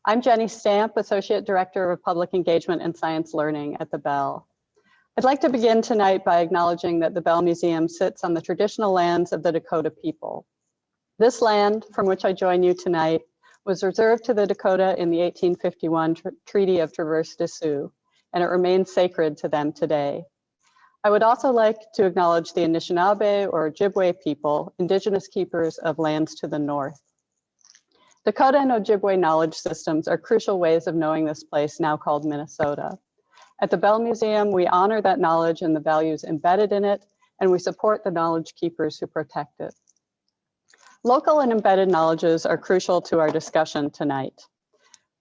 I'm Jenny Stamp, Associate Director of Public Engagement and Science Learning at the Bell. I'd like to begin tonight by acknowledging that the Bell Museum sits on the traditional lands of the Dakota people. This land, from which I join you tonight, was reserved to the Dakota in the 1851 Treaty of Traverse des Sioux, and it remains sacred to them today. I would also like to acknowledge the Anishinaabe or Ojibwe people, indigenous keepers of lands to the north. Dakota and Ojibwe knowledge systems are crucial ways of knowing this place now called Minnesota. At the Bell Museum, we honor that knowledge and the values embedded in it, and we support the knowledge keepers who protect it. Local and embedded knowledges are crucial to our discussion tonight.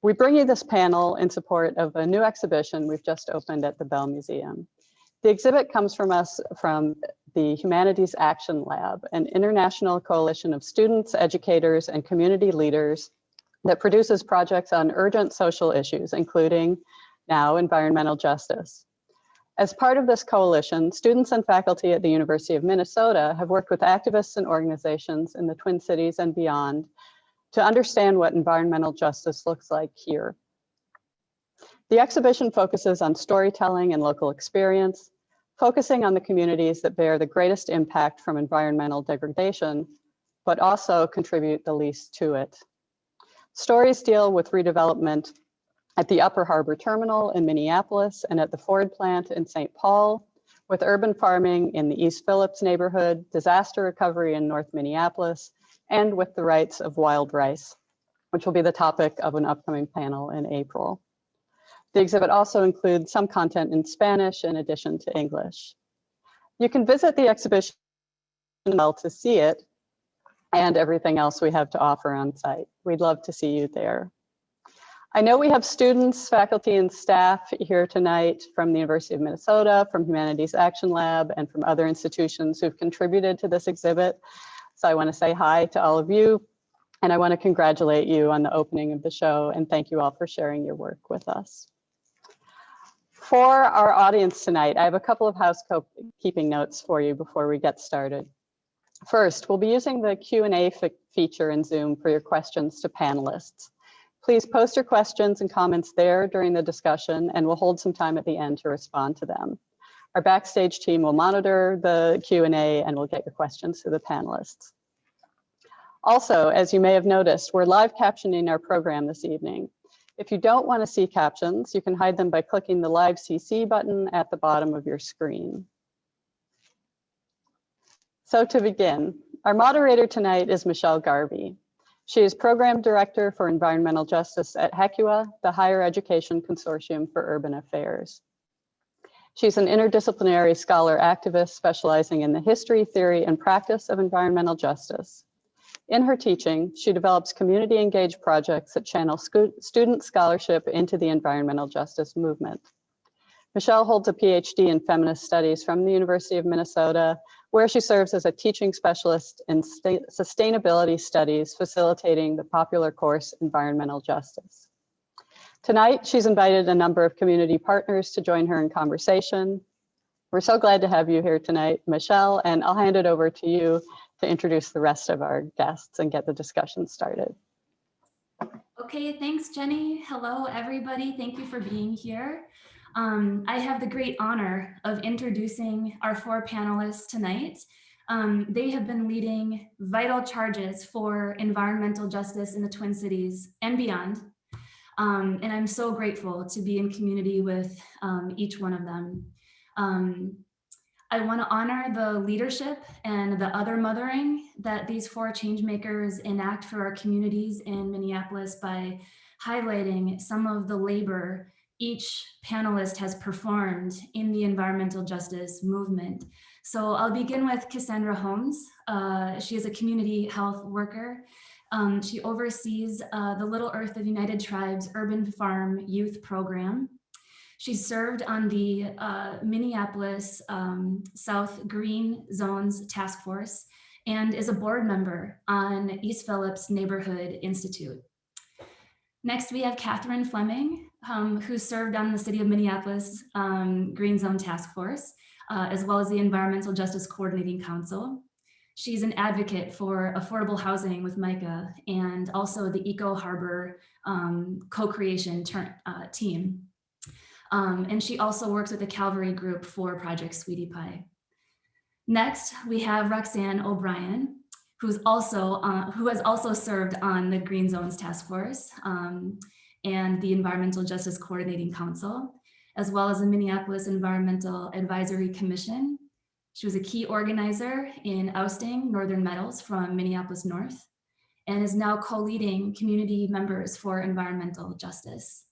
We bring you this panel in support of a new exhibition we've just opened at the Bell Museum. The exhibit comes from the Humanities Action Lab, an international coalition of students, educators, and community leaders that produces projects on urgent social issues, including now environmental justice. As part of this coalition, students and faculty at the University of Minnesota have worked with activists and organizations in the Twin Cities and beyond to understand what environmental justice looks like here. The exhibition focuses on storytelling and local experience, focusing on the communities that bear the greatest impact from environmental degradation, but also contribute the least to it. Stories deal with redevelopment at the Upper Harbor Terminal in Minneapolis and at the Ford plant in St. Paul, with urban farming in the East Phillips neighborhood, disaster recovery in North Minneapolis, and with the rights of wild rice, which will be the topic of an upcoming panel in April. The exhibit also includes some content in Spanish in addition to English. You can visit the exhibition to see it and everything else we have to offer on site. We'd love to see you there. I know we have students, faculty, and staff here tonight from the University of Minnesota, from Humanities Action Lab, and from other institutions who've contributed to this exhibit. So I want to say hi to all of you, and I want to congratulate you on the opening of the show, and thank you all for sharing your work with us. For our audience tonight, I have a couple of housekeeping notes for you before we get started. First, we'll be using the Q&A feature in Zoom for your questions to panelists. Please post your questions and comments there during the discussion, and we'll hold some time at the end to respond to them. Our backstage team will monitor the Q&A and we'll get your questions to the panelists. Also, as you may have noticed, we're live captioning our program this evening. If you don't want to see captions, you can hide them by clicking the Live CC button at the bottom of your screen. So to begin, our moderator tonight is Michelle Garvey. She is Program Director for Environmental Justice at HECUA, the Higher Education Consortium for Urban Affairs. She's an interdisciplinary scholar activist specializing in the history, theory, and practice of environmental justice. In her teaching, she develops community-engaged projects that channel student scholarship into the environmental justice movement. Michelle holds a PhD in feminist studies from the University of Minnesota, where she serves as a teaching specialist in sustainability studies, facilitating the popular course Environmental Justice. Tonight, she's invited a number of community partners to join her in conversation. We're so glad to have you here tonight, Michelle, and I'll hand it over to you to introduce the rest of our guests and get the discussion started. Okay, thanks, Jenny. Hello, everybody. Thank you for being here. I have the great honor of introducing our four panelists tonight. They have been leading vital charges for environmental justice in the Twin Cities and beyond. And I'm so grateful to be in community with each one of them. I want to honor the leadership and the other mothering that these four changemakers enact for our communities in Minneapolis by highlighting some of the labor each panelist has performed in the environmental justice movement. So I'll begin with Cassandra Holmes. She is a community health worker. She oversees the Little Earth of United Tribes Urban Farm Youth Program. She served on the Minneapolis South Green Zones Task Force and is a board member on East Phillips Neighborhood Institute. Next, we have Catherine Fleming, who served on the City of Minneapolis Green Zone Task Force, as well as the Environmental Justice Coordinating Council. She's an advocate for affordable housing with MICA and also the Eco Harbor co-creation team. And she also works with the Calvary group for Project Sweetie Pie. Next, we have Roxxanne O'Brien, who has also served on the Green Zones Task Force and the Environmental Justice Coordinating Council, as well as the Minneapolis Environmental Advisory Commission. She was a key organizer in ousting Northern Metals from Minneapolis North and is now co-leading community members for environmental justice.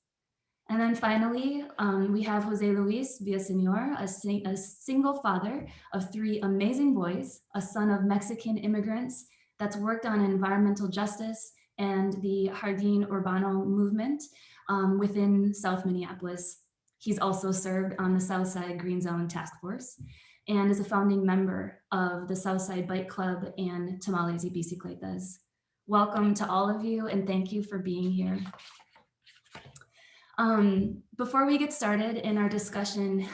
And then finally, we have José Luis Villaseñor, a single father of 3 amazing boys, a son of Mexican immigrants that's worked on environmental justice and the Jardín Urbano movement within South Minneapolis. He's also served on the Southside Green Zone Task Force and is a founding member of the Southside Bike Club and Tamales y Bicicletas. Welcome to all of you and thank you for being here. Before we get started in our discussion,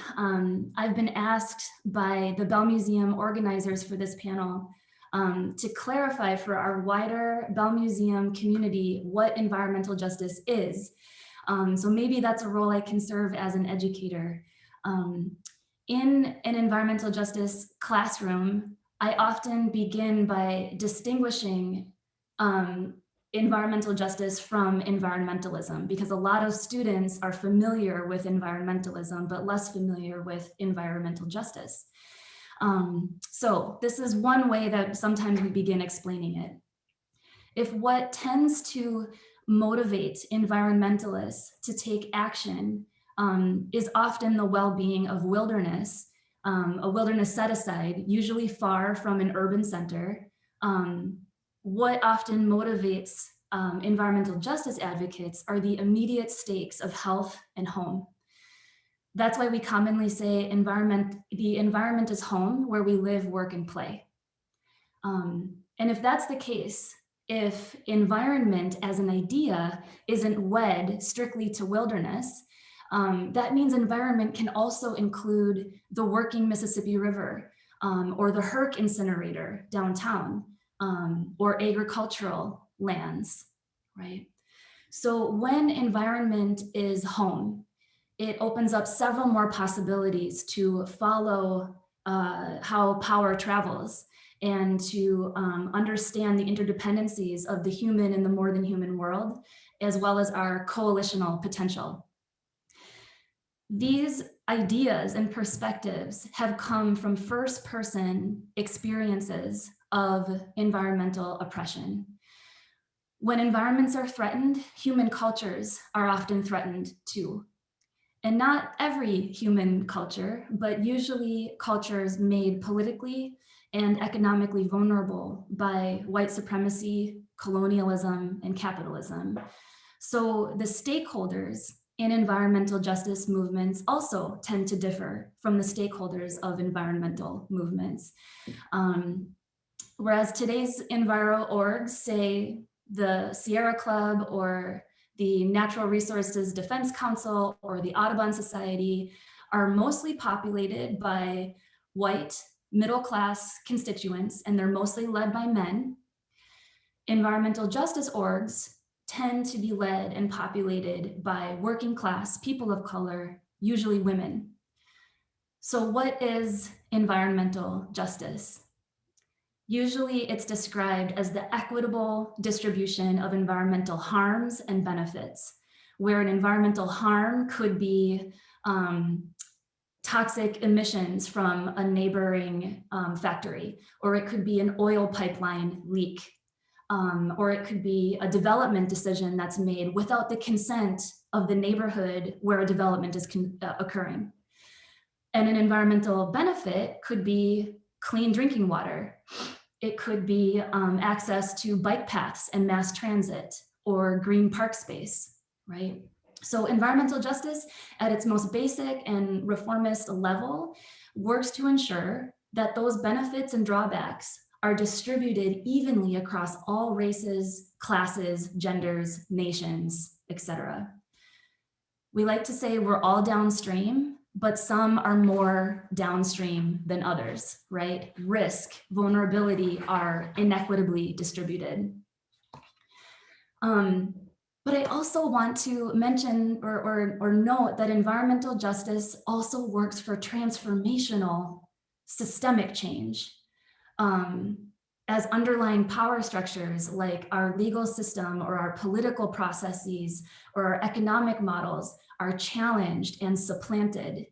I've been asked by the Bell Museum organizers for this panel to clarify for our wider Bell Museum community what environmental justice is. So maybe that's a role I can serve as an educator. In an environmental justice classroom, I often begin by distinguishing environmental justice from environmentalism, because a lot of students are familiar with environmentalism, but less familiar with environmental justice. So this is one way that sometimes we begin explaining it. If what tends to motivate environmentalists to take action is often the well-being of wilderness, a wilderness set aside, usually far from an urban center, what often motivates environmental justice advocates are the immediate stakes of health and home. That's why we commonly say the environment is home, where we live, work, and play. And if that's the case, if environment as an idea isn't wed strictly to wilderness, that means environment can also include the working Mississippi River or the HERC incinerator downtown, or agricultural lands, right? So when environment is home, it opens up several more possibilities to follow how power travels and to understand the interdependencies of the human and the more than human world, as well as our coalitional potential. These ideas and perspectives have come from first-person experiences of environmental oppression. When environments are threatened, human cultures are often threatened too. And not every human culture, but usually cultures made politically and economically vulnerable by white supremacy, colonialism, and capitalism. So the stakeholders in environmental justice movements also tend to differ from the stakeholders of environmental movements. Whereas today's enviro orgs, say the Sierra Club or the Natural Resources Defense Council or the Audubon Society, are mostly populated by white middle-class constituents, and they're mostly led by men. Environmental justice orgs tend to be led and populated by working class people of color, usually women. So what is environmental justice? Usually it's described as the equitable distribution of environmental harms and benefits, where an environmental harm could be toxic emissions from a neighboring factory, or it could be an oil pipeline leak, or it could be a development decision that's made without the consent of the neighborhood where a development is occurring. And an environmental benefit could be clean drinking water. It could be access to bike paths and mass transit or green park space, right? So environmental justice at its most basic and reformist level works to ensure that those benefits and drawbacks are distributed evenly across all races, classes, genders, nations, etc. We like to say we're all downstream, but some are more downstream than others, right? Risk, vulnerability are inequitably distributed. But I also want to mention or note that environmental justice also works for transformational systemic change. As underlying power structures like our legal system or our political processes or our economic models are challenged and supplanted.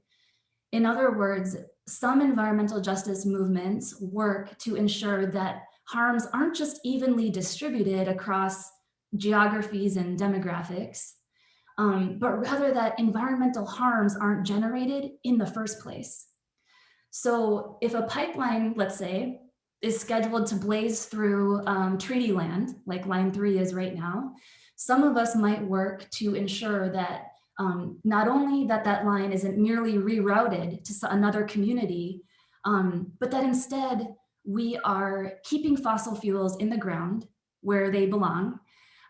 In other words, some environmental justice movements work to ensure that harms aren't just evenly distributed across geographies and demographics, but rather that environmental harms aren't generated in the first place. So if a pipeline, let's say, is scheduled to blaze through treaty land, like Line 3 is right now, some of us might work to ensure that not only that line isn't merely rerouted to another community, but that instead we are keeping fossil fuels in the ground where they belong,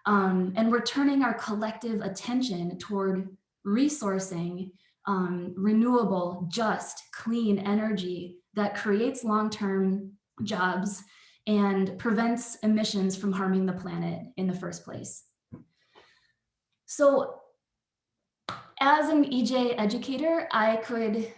and we're turning our collective attention toward resourcing renewable, just, clean energy that creates long-term jobs and prevents emissions from harming the planet in the first place. So as an EJ educator, I could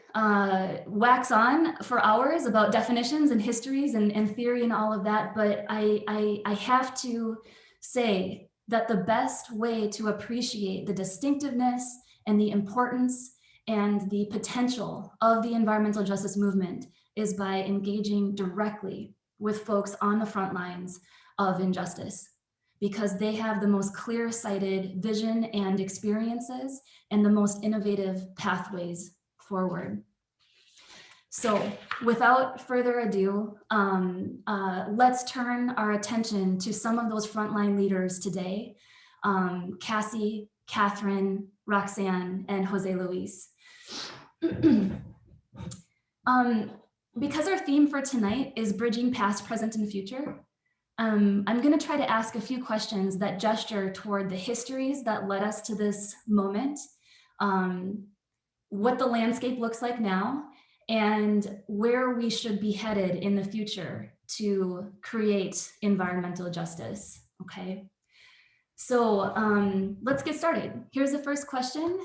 wax on for hours about definitions and histories and theory and all of that, but I have to say that the best way to appreciate the distinctiveness and the importance and the potential of the environmental justice movement is by engaging directly with folks on the front lines of injustice, because they have the most clear-sighted vision and experiences and the most innovative pathways forward. So without further ado, let's turn our attention to some of those frontline leaders today, Cassie, Catherine, Roxanne, and Jose Luis. Because our theme for tonight is bridging past, present, and future, I'm going to try to ask a few questions that gesture toward the histories that led us to this moment, what the landscape looks like now, and where we should be headed in the future to create environmental justice, okay? So let's get started. Here's the first question.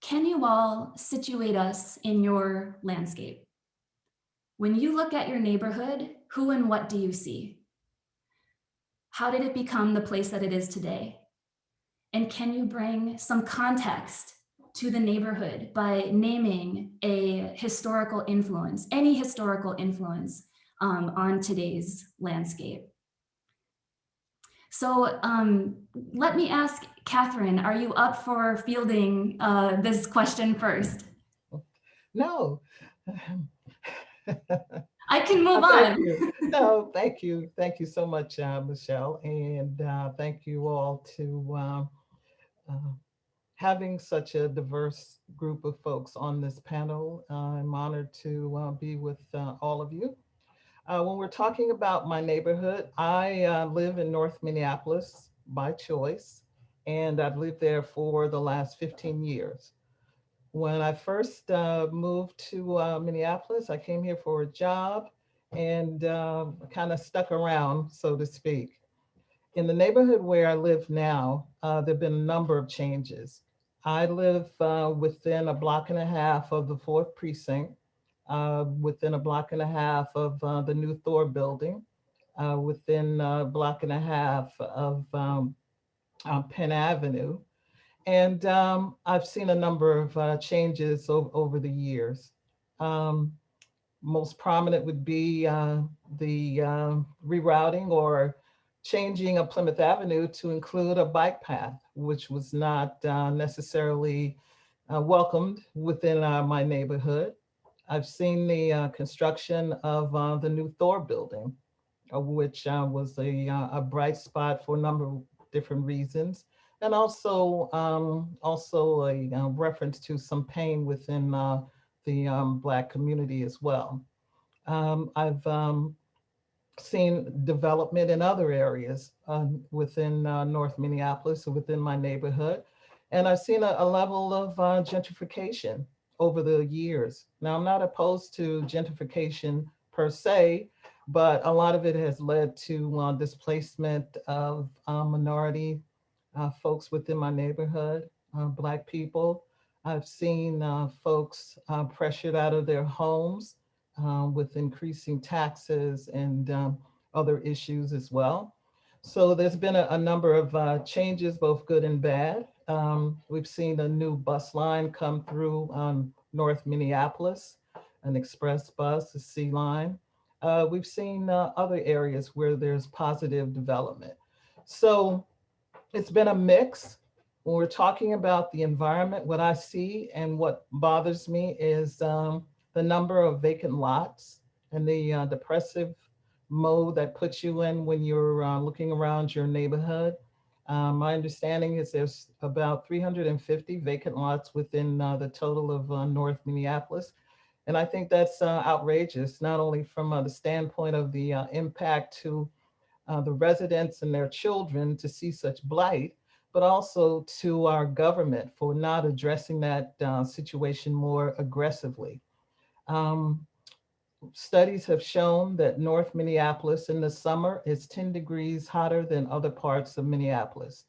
Can you all situate us in your landscape? When you look at your neighborhood, who and what do you see? How did it become the place that it is today? And can you bring some context to the neighborhood by naming a historical influence, any historical influence on today's landscape? So let me ask Catherine, are you up for fielding this question first? No. I can move Thank on. you. No, thank you. Thank you so much, Michelle. And thank you all to having such a diverse group of folks on this panel. I'm honored to be with all of you. When we're talking about my neighborhood, I live in North Minneapolis by choice, and I've lived there for the last 15 years. When I first moved to Minneapolis, I came here for a job and kind of stuck around, so to speak. In the neighborhood where I live now, there have been a number of changes. I live within a block and a half of the 4th precinct, within a block and a half of the new Thor building, within a block and a half of Penn Avenue. And I've seen a number of changes over the years. Most prominent would be the rerouting or changing of Plymouth Avenue to include a bike path, which was not necessarily welcomed within my neighborhood. I've seen the construction of the new Thor building, which was a bright spot for a number of different reasons, and also a reference to some pain within the Black community as well. I've seen development in other areas within North Minneapolis, within my neighborhood. And I've seen a level of gentrification over the years. Now, I'm not opposed to gentrification per se, but a lot of it has led to displacement of minority folks within my neighborhood, Black people. I've seen folks pressured out of their homes with increasing taxes and other issues as well. So there's been a number of changes, both good and bad. We've seen a new bus line come through North Minneapolis, an express bus, a C line. We've seen other areas where there's positive development. So it's been a mix. When we're talking about the environment, what I see and what bothers me is the number of vacant lots and the depressive mode that puts you in when you're looking around your neighborhood. My understanding is there's about 350 vacant lots within the total of North Minneapolis. And I think that's outrageous, not only from the standpoint of the impact to the residents and their children to see such blight, but also to our government for not addressing that situation more aggressively. Um, Studies have shown that North Minneapolis in the summer is 10 degrees hotter than other parts of Minneapolis.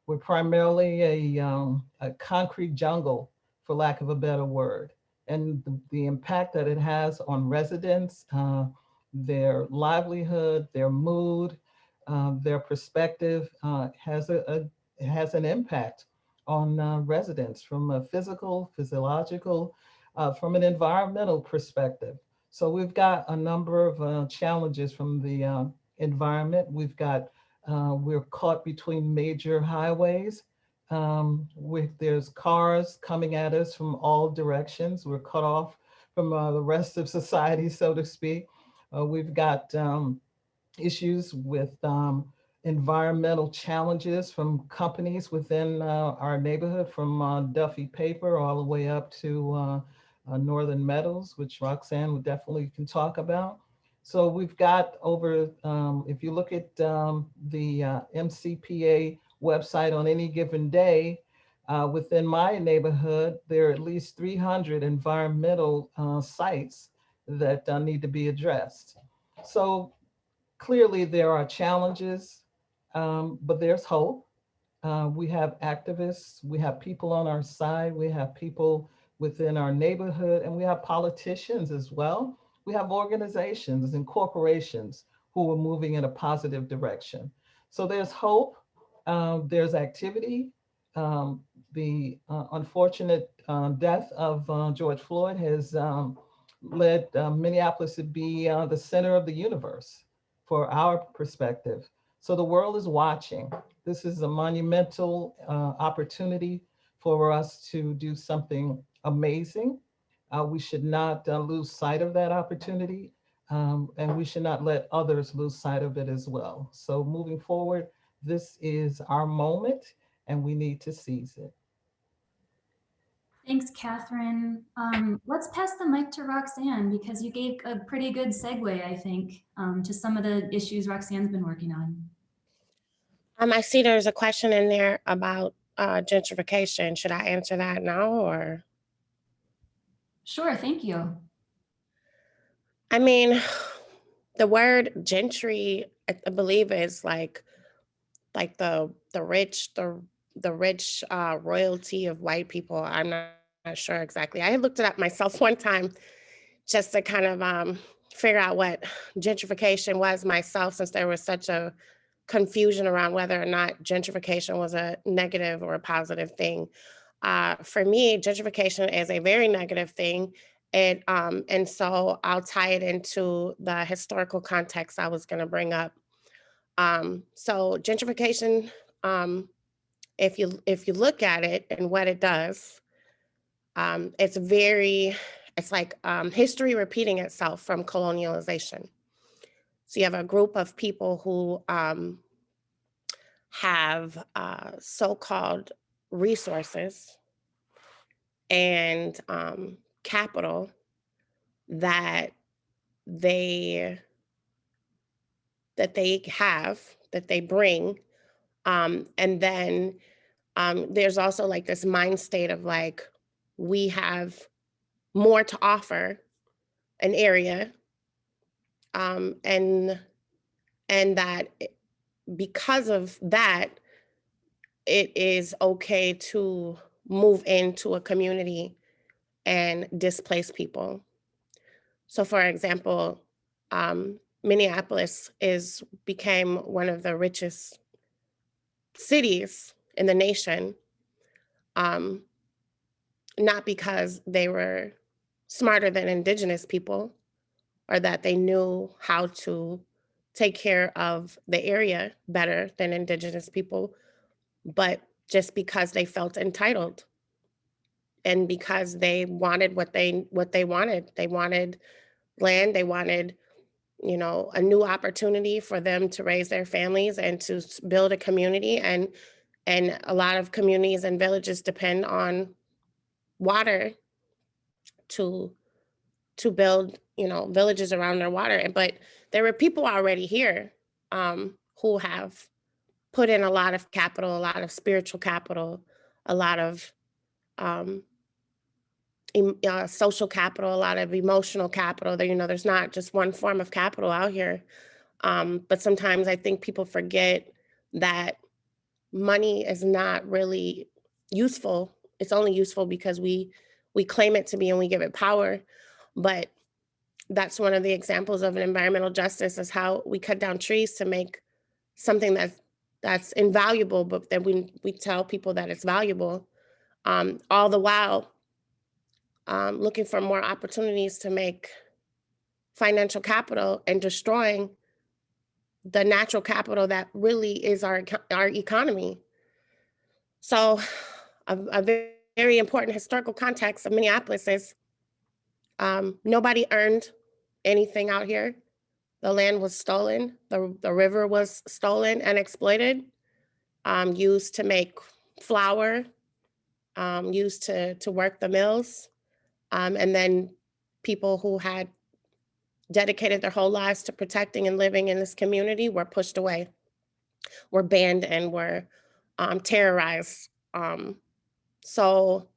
We're primarily a concrete jungle, for lack of a better word. And the impact that it has on residents, their livelihood, their mood, their perspective has an impact on residents from a physical, physiological, from an environmental perspective. So we've got a number of challenges from the environment. We're caught between major highways. There's cars coming at us from all directions. We're cut off from the rest of society, so to speak. We've got issues with environmental challenges from companies within our neighborhood, from Duffy Paper all the way up to Northern Metals, which Roxxanne would definitely can talk about. So we've got over, if you look at the MCPA website on any given day, within my neighborhood, there are at least 300 environmental sites that need to be addressed. So clearly there are challenges, but there's hope. We have activists, we have people on our side, we have people within our neighborhood, and we have politicians as well. We have organizations and corporations who are moving in a positive direction. So there's hope, there's activity. The unfortunate death of George Floyd has led Minneapolis to be the center of the universe for our perspective. So the world is watching. This is a monumental opportunity for us to do something amazing. We should not lose sight of that opportunity, and we should not let others lose sight of it as well. So moving forward, this is our moment and we need to seize it. Thanks, Catherine. Let's pass the mic to Roxxanne because you gave a pretty good segue, I think, to some of the issues Roxanne's been working on. I see there's a question in there about gentrification. Should I answer that now or? Sure, thank you. I mean, the word gentry, I believe is like the rich royalty of white people. I'm not sure exactly. I had looked it up myself one time just to kind of figure out what gentrification was myself, since there was such a confusion around whether or not gentrification was a negative or a positive thing. For me, gentrification is a very negative thing. And so I'll tie it into the historical context I was going to bring up. So gentrification, if you look at it and what it does, it's like history repeating itself from colonialization. So you have a group of people who have so-called resources and capital that they bring, and then there's also like this mind state of like, we have more to offer an area, and that because of that, it is okay to move into a community and displace people. So for example, Minneapolis became one of the richest cities in the nation, not because they were smarter than indigenous people or that they knew how to take care of the area better than indigenous people, but just because they felt entitled and because they wanted what they wanted. They wanted land, they wanted, you know, a new opportunity for them to raise their families and to build a community. And a lot of communities and villages depend on water to build, you know, villages around their water. But there were people already here who have put in a lot of capital, a lot of spiritual capital, a lot of social capital, a lot of emotional capital. There, you know, there's not just one form of capital out here. But sometimes I think people forget that money is not really useful. It's only useful because we claim it to be and we give it power. But that's one of the examples of an environmental justice, is how we cut down trees to make something that's invaluable, but then we tell people that it's valuable, all the while looking for more opportunities to make financial capital and destroying the natural capital that really is our economy. So a very important historical context of Minneapolis is nobody earned anything out here. The land was stolen. The river was stolen and exploited, used to make flour, used to work the mills. And then people who had dedicated their whole lives to protecting and living in this community were pushed away, were banned, and were terrorized. So,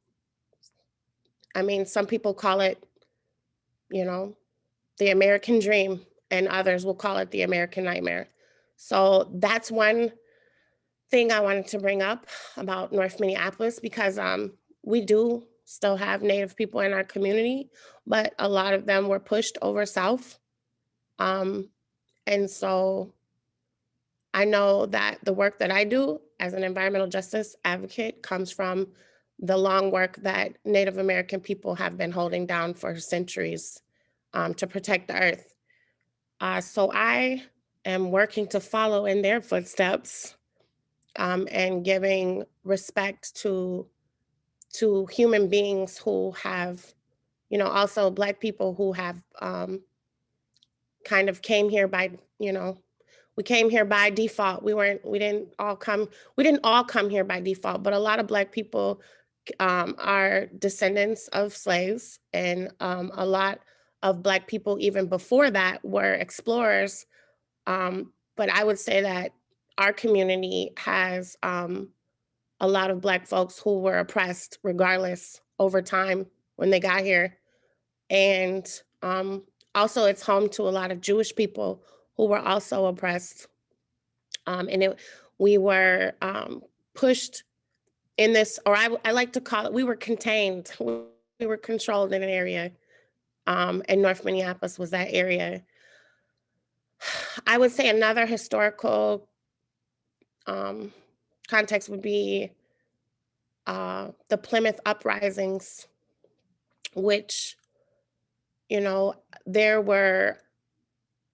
I mean, some people call it, you know, the American dream, and others will call it the American nightmare. So that's one thing I wanted to bring up about North Minneapolis, because we do still have Native people in our community, but a lot of them were pushed over south. And so I know that the work that I do as an environmental justice advocate comes from the long work that Native American people have been holding down for centuries to protect the earth. So I am working to follow in their footsteps and giving respect to human beings who have, you know, also Black people who have kind of came here by, you know, we came here by default. We didn't all come here by default, but a lot of Black people are descendants of slaves, and a lot of Black people even before that were explorers. But I would say that our community has a lot of Black folks who were oppressed regardless over time when they got here. And also it's home to a lot of Jewish people who were also oppressed. We were pushed in this, or I like to call it, we were contained, we were controlled in an area, and North Minneapolis was that area. I would say another historical context would be the Plymouth uprisings, which, you know, there were,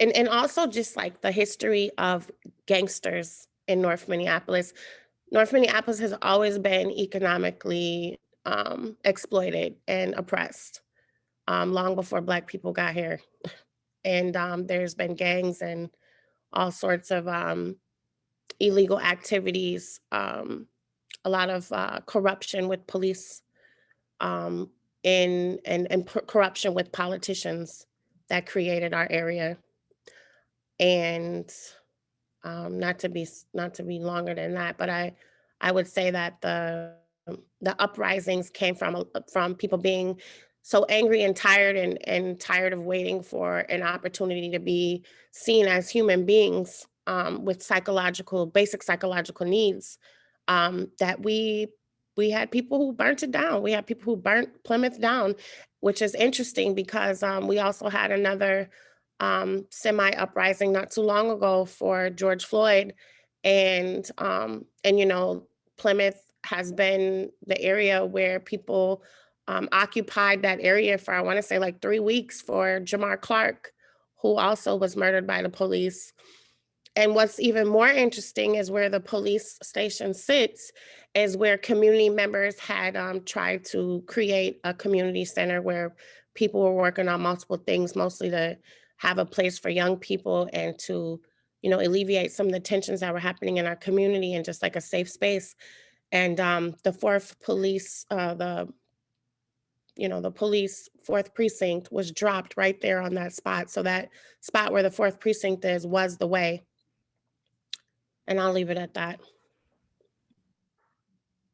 and also just like the history of gangsters in North Minneapolis. North Minneapolis has always been economically exploited and oppressed long before Black people got here. And there's been gangs and all sorts of illegal activities, a lot of corruption with police, and corruption with politicians that created our area. And not to be longer than that, but I I would say that the uprisings came from people being so angry and tired and tired of waiting for an opportunity to be seen as human beings with basic psychological needs, that we had people who burnt it down. We had people who burnt Plymouth down, which is interesting because we also had another semi-uprising not too long ago for George Floyd. And you know, Plymouth has been the area where people occupied that area for, I want to say, like 3 weeks for Jamar Clark, who also was murdered by the police. And what's even more interesting is where the police station sits is where community members had tried to create a community center where people were working on multiple things, mostly to have a place for young people and to, you know, alleviate some of the tensions that were happening in our community and just like a safe space. And the police 4th precinct was dropped right there on that spot. So that spot where the 4th precinct is was the way. And I'll leave it at that.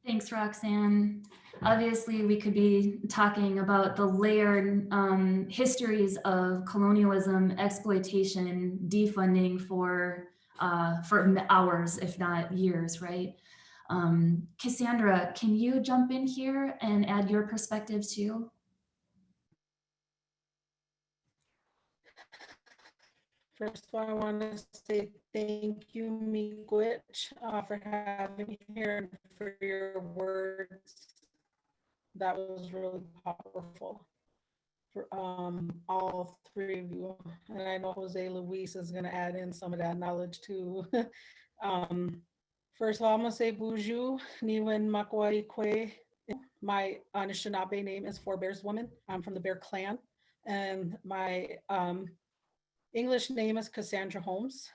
Thanks, Roxanne. Obviously, we could be talking about the layered histories of colonialism, exploitation, defunding for hours, if not years, right? Cassandra, can you jump in here and add your perspective too? First of all, I want to say thank you, Miigwech, for having me here and for your words. That was really powerful for all three of you. And I know Jose Luis is going to add in some of that knowledge too. First of all, I'm going to say Buju, Niwen Makwai Kwe. My Anishinaabe name is Four Bears Woman. I'm from the Bear Clan. And my English name is Cassandra Holmes.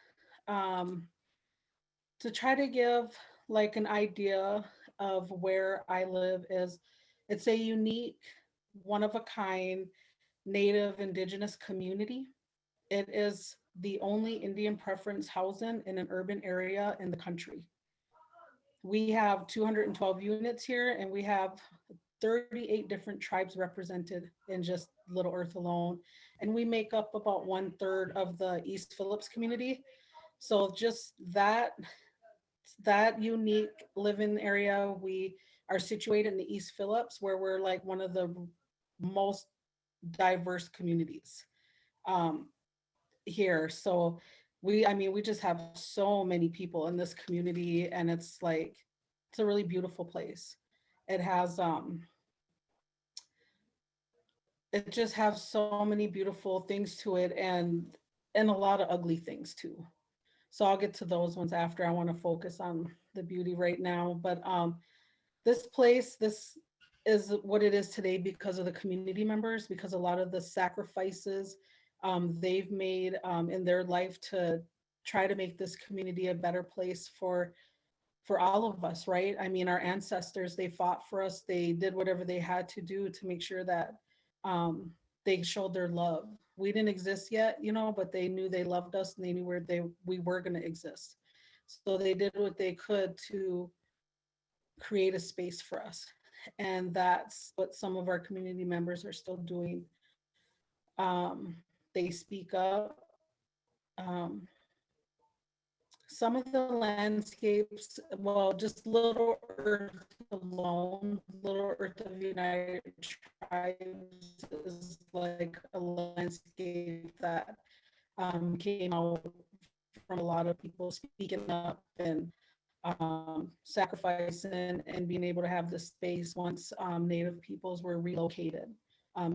To try to give like an idea of where I live is, it's a unique, one of a kind, Native Indigenous community. It is the only Indian preference housing in an urban area in the country. We have 212 units here and we have 38 different tribes represented in just Little Earth alone. And we make up about 1/3 of the East Phillips community. So just that unique living area, we are situated in the East Phillips, where we're like one of the most diverse communities here. So we just have so many people in this community, and it's a really beautiful place. It has it just has so many beautiful things to it, and a lot of ugly things too. So I'll get to those ones after. I want to focus on the beauty right now. But this is what it is today because of the community members, because a lot of the sacrifices they've made in their life to try to make this community a better place for all of us, right? I mean, our ancestors, they fought for us. They did whatever they had to do to make sure that they showed their love. We didn't exist yet, but they knew they loved us and they knew where we were going to exist. So they did what they could to create a space for us. And that's what some of our community members are still doing. They speak up. Some of the landscapes, well, just Little Earth alone, Little Earth of United Tribes is like a landscape that came out from a lot of people speaking up and sacrificing and being able to have the space once Native peoples were relocated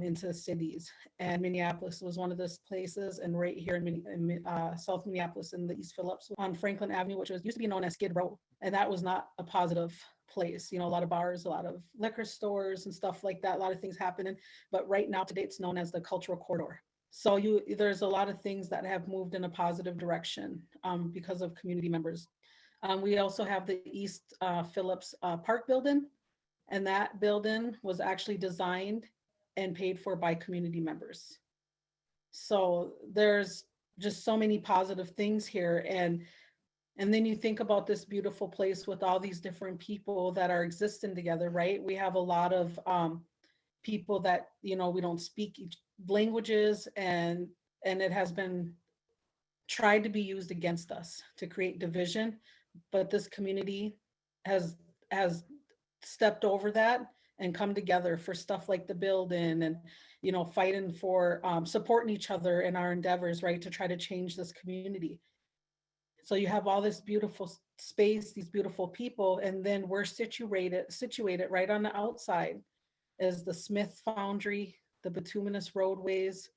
into cities. And Minneapolis was one of those places, and right here in South Minneapolis in the East Phillips on Franklin Avenue, which used to be known as Skid Row. And that was not a positive place. A lot of bars, a lot of liquor stores and stuff like that, a lot of things happening. But right now today it's known as the Cultural Corridor. So there's a lot of things that have moved in a positive direction because of community members. We also have the East Phillips Park building, and that building was actually designed and paid for by community members. So there's just so many positive things here. And And then you think about this beautiful place with all these different people that are existing together, right? We have a lot of people that, you know, we don't speak each languages, and it has been tried to be used against us to create division. But this community has stepped over that and come together for stuff like the building, and, you know, fighting for supporting each other in our endeavors, right, to try to change this community. So you have all this beautiful space, these beautiful people, and then we're situated right on the outside is the Smith Foundry, the bituminous roadways,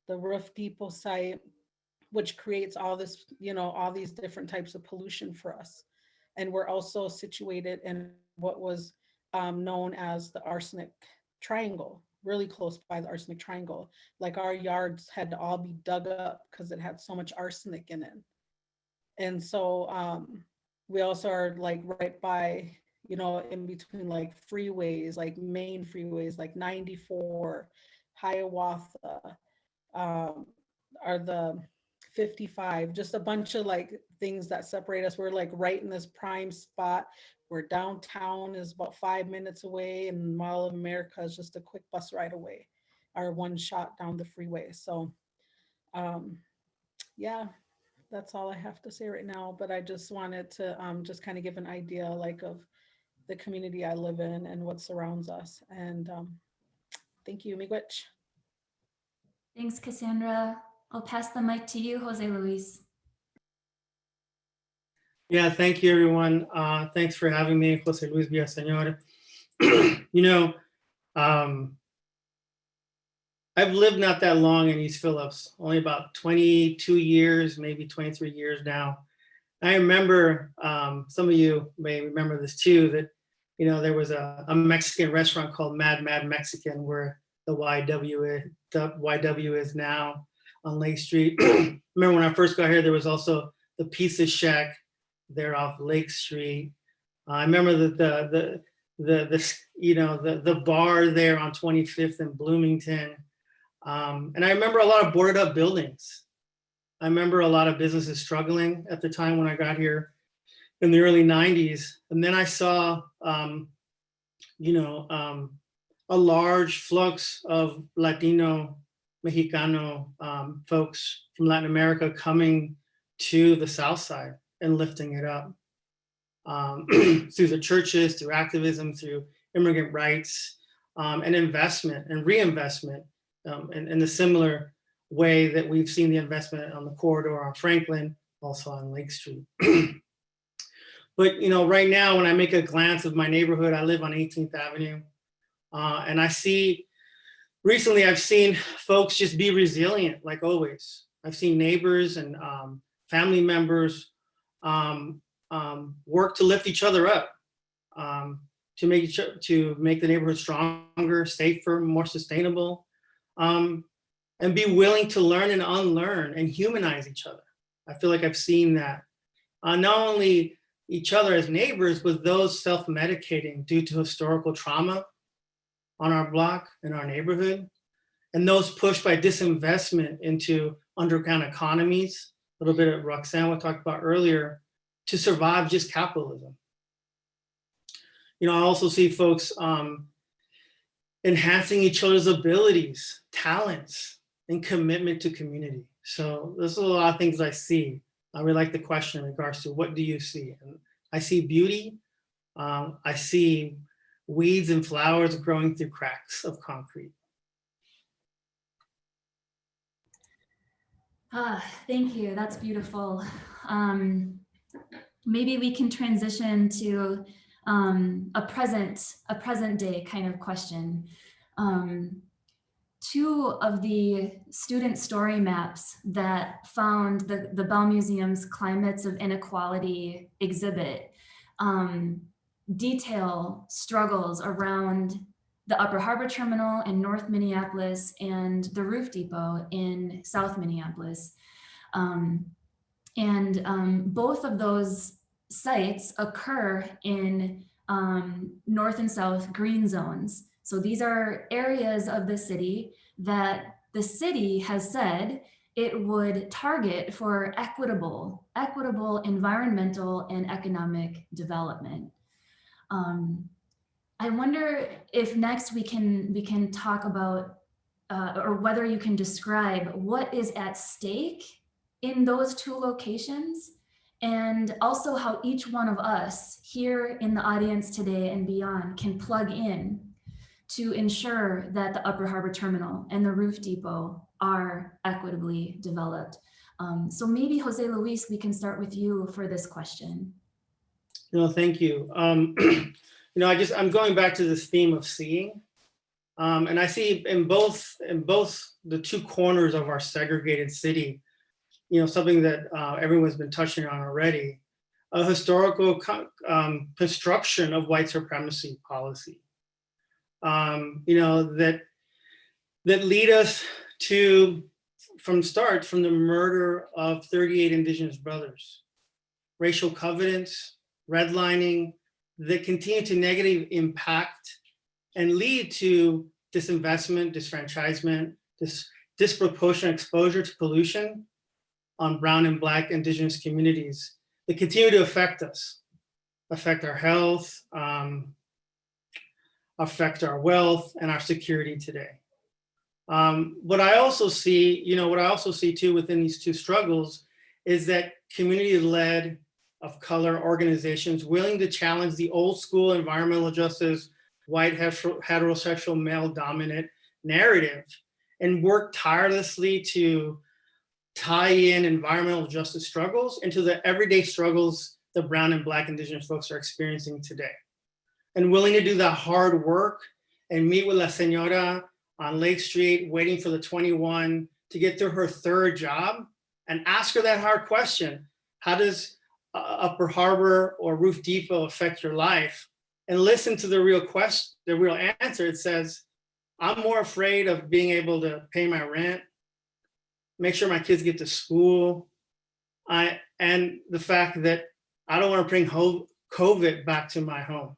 the roof depot site, which creates all this, you know, all these different types of pollution for us. And we're also situated in what was known as the arsenic triangle, really close by the arsenic triangle. Like our yards had to all be dug up because it had so much arsenic in it. And so we also are like right by, you know, in between like freeways, like main freeways, like 94, Hiawatha, are the 55, just a bunch of like things that separate us. We're like right in this prime spot where downtown is about 5 minutes away, and Mall of America is just a quick bus ride away, or one shot down the freeway. So yeah, that's all I have to say right now. But I just wanted to just kind of give an idea like of the community I live in and what surrounds us. And thank you, Miigwech. Thanks, Cassandra. I'll pass the mic to you, Jose Luis. Yeah, thank you, everyone. Thanks for having me, Jose Luis Villaseñor. You know, I've lived not that long in East Phillips, only about 22 years, maybe 23 years now. I remember, some of you may remember this too, that, you know, there was a Mexican restaurant called Mad Mexican, where the YW is now on Lake Street. Remember when I first got here, there was also the Pizza Shack there off Lake Street. I remember that the bar there on 25th and Bloomington. And I remember a lot of boarded up buildings. I remember a lot of businesses struggling at the time when I got here in the early 90s. And then I saw, a large flux of Latino, Mexicano folks from Latin America coming to the South Side and lifting it up through the churches, through activism, through immigrant rights, and investment and reinvestment in a similar way that we've seen the investment on the corridor on Franklin, also on Lake Street. But, you know, right now, when I make a glance of my neighborhood, I live on 18th Avenue. And I see, recently I've seen folks just be resilient, like always. I've seen neighbors and family members work to lift each other up, to make the neighborhood stronger, safer, more sustainable, and be willing to learn and unlearn and humanize each other. I feel like I've seen that. Not only each other as neighbors, but those self-medicating due to historical trauma on our block, in our neighborhood, and those pushed by disinvestment into underground economies, a little bit of Roxxanne talked about earlier, to survive just capitalism. You know, I also see folks enhancing each other's abilities, talents, and commitment to community. So there's a lot of things I see. I really like the question in regards to what do you see? And I see beauty. I see weeds and flowers growing through cracks of concrete. Thank you, that's beautiful. Maybe we can transition to a present day kind of question. Two of the student story maps that found the Bell Museum's Climates of Inequality exhibit detail struggles around the Upper Harbor Terminal in North Minneapolis and the Roof Depot in South Minneapolis. Both of those sites occur in north and south green zones. So these are areas of the city that the city has said it would target for equitable environmental and economic development. I wonder if next we can talk about, or whether you can describe what is at stake in those two locations, and also how each one of us here in the audience today and beyond can plug in to ensure that the Upper Harbor Terminal and the Roof Depot are equitably developed. So maybe Jose Luis, we can start with you for this question. No, thank you. You know, I'm going back to this theme of seeing, and I see in both the two corners of our segregated city, you know, something that everyone's been touching on already, a historical construction of white supremacy policy. You know, that lead us to, from the murder of 38 Indigenous brothers, racial covenants, redlining, that continue to negatively impact and lead to disinvestment, disfranchisement, disproportionate exposure to pollution on Brown and Black Indigenous communities that continue to affect us, affect our health, affect our wealth and our security today. What I also see, too within these two struggles is that community-led of color organizations willing to challenge the old school environmental justice, white heterosexual male dominant narrative and work tirelessly to tie in environmental justice struggles into the everyday struggles that Brown and Black Indigenous folks are experiencing today. And willing to do that hard work and meet with La Señora on Lake Street, waiting for the 21 to get through her third job and ask her that hard question. How does Upper Harbor or Roof Depot affect your life? And listen to the real question, the real answer. It says, I'm more afraid of being able to pay my rent, make sure my kids get to school, and the fact that I don't want to bring COVID back to my home.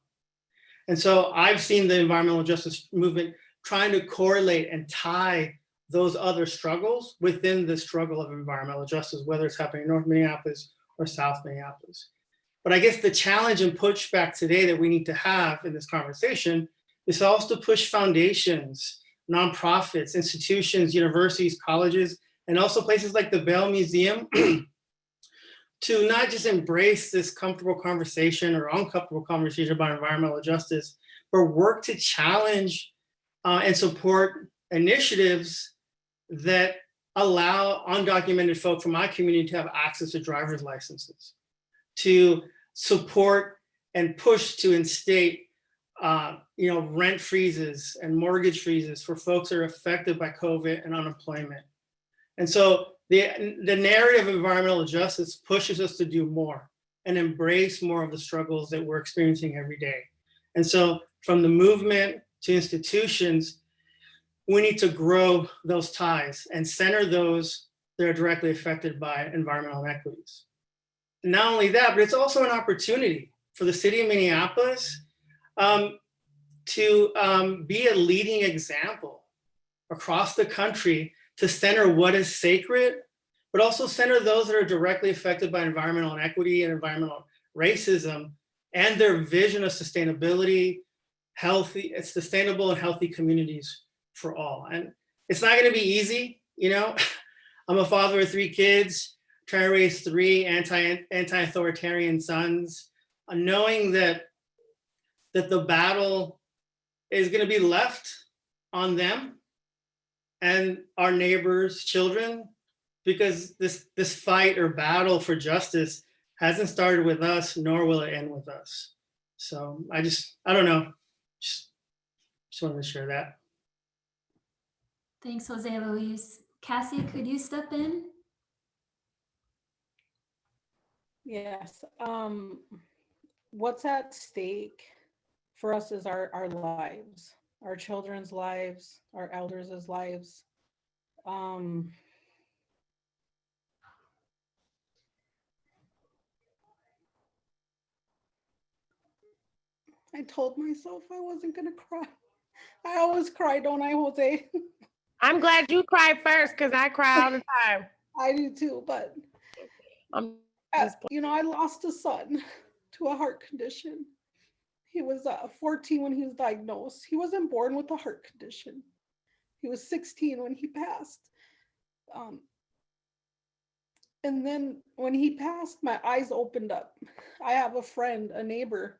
And so I've seen the environmental justice movement trying to correlate and tie those other struggles within the struggle of environmental justice, whether it's happening in North Minneapolis or South Minneapolis. But I guess the challenge and pushback today that we need to have in this conversation is also to push foundations, nonprofits, institutions, universities, colleges, and also places like the Bell Museum to not just embrace this comfortable conversation or uncomfortable conversation about environmental justice, but work to challenge and support initiatives that allow undocumented folk from my community to have access to driver's licenses, to support and push to instate rent freezes and mortgage freezes for folks that are affected by COVID and unemployment. And so the narrative of environmental justice pushes us to do more and embrace more of the struggles that we're experiencing every day. And so from the movement to institutions, we need to grow those ties and center those that are directly affected by environmental inequities. And not only that, but it's also an opportunity for the city of Minneapolis to be a leading example across the country to center what is sacred, but also center those that are directly affected by environmental inequity and environmental racism and their vision of sustainability, sustainable and healthy communities for all. And it's not gonna be easy, you know? I'm a father of 3 kids, trying to raise 3 anti-authoritarian sons, knowing that the battle is gonna be left on them and our neighbors' children, because this fight or battle for justice hasn't started with us, nor will it end with us. So I don't know, just wanted to share that. Thanks, Jose Luis. Cassie, could you step in? Yes. What's at stake for us is our lives, our children's lives, our elders' lives. I told myself I wasn't gonna cry. I always cry, don't I, Jose? I'm glad you cried first because I cry all the time. I do too, but you know, I lost a son to a heart condition. He was 14 when he was diagnosed. He wasn't born with a heart condition. He was 16 when he passed. And then when he passed, my eyes opened up. I have a friend, a neighbor,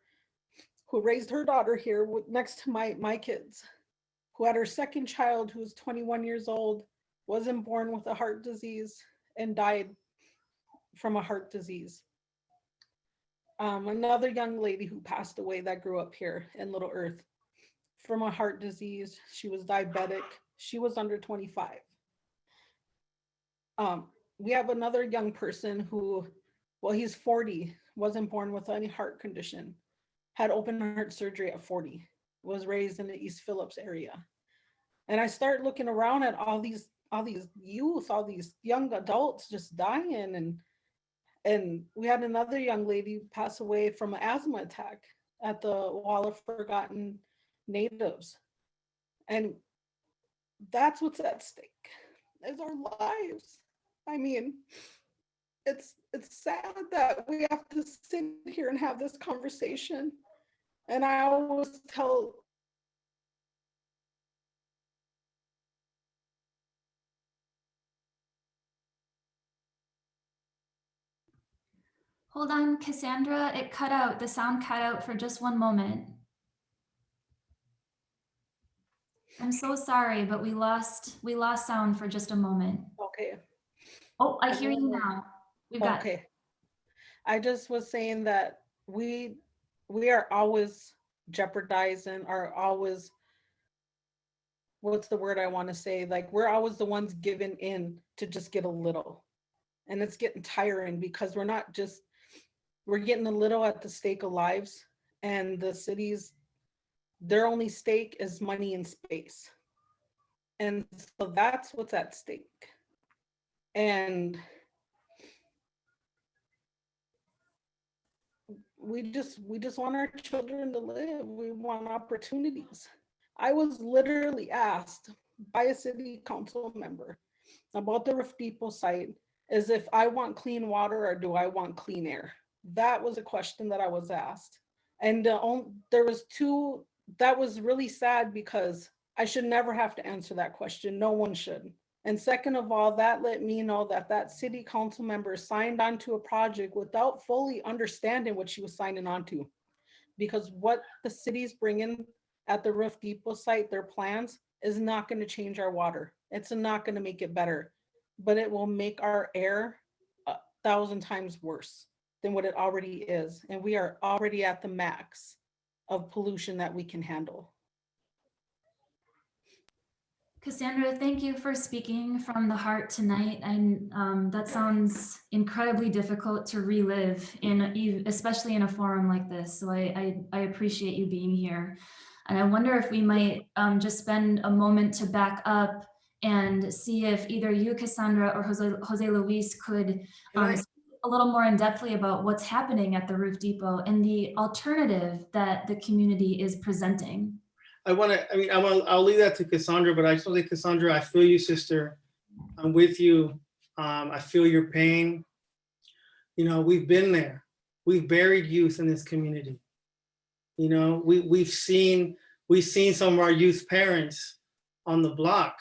who raised her daughter here next to my kids, who had her second child, who was 21 years old, wasn't born with a heart disease, and died from a heart disease. Another young lady who passed away that grew up here in Little Earth from a heart disease. She was diabetic. She was under 25. We have another young person who, well, he's 40, wasn't born with any heart condition, had open heart surgery at 40, was raised in the East Phillips area. And I start looking around at all these youth, all these young adults just dying. And we had another young lady pass away from an asthma attack at the Wall of Forgotten Natives. And that's what's at stake, is our lives. I mean, it's sad that we have to sit here and have this conversation. And I always tell Hold on, Cassandra, it cut out, the sound cut out for just one moment. I'm so sorry, but we lost sound for just a moment. okay. Oh, I hear you now. We've got. Okay. I just was saying that we are always jeopardizing, are always, what's the word I want to say? Like, we're always the ones giving in to just get a little. And it's getting tiring because we're getting a little at the stake of lives, and the cities, their only stake is money and space. And so that's what's at stake. And we just want our children to live. We want opportunities. I was literally asked by a city council member about the Roof Depot site as if I want clean water or do I want clean air. That was a question that I was asked. And there was two, that was really sad because I should never have to answer that question. No one should. And second of all, that let me know that that city council member signed on to a project without fully understanding what she was signing on to. Because what the city's bringing at the Roof Depot site, their plans, is not going to change our water. It's not going to make it better, but it will make our air 1,000 times worse than what it already is. And we are already at the max of pollution that we can handle. Cassandra, thank you for speaking from the heart tonight. And that sounds incredibly difficult to relive, especially in a forum like this. So I appreciate you being here. And I wonder if we might just spend a moment to back up and see if either you, Cassandra, or Jose Luis could speak a little more in depthly about what's happening at the Roof Depot and the alternative that the community is presenting. I'll leave that to Cassandra, but I just want to say, Cassandra, I feel you, sister. I'm with you. I feel your pain. You know, we've been there. We've buried youth in this community. You know, we've seen some of our youth parents on the block,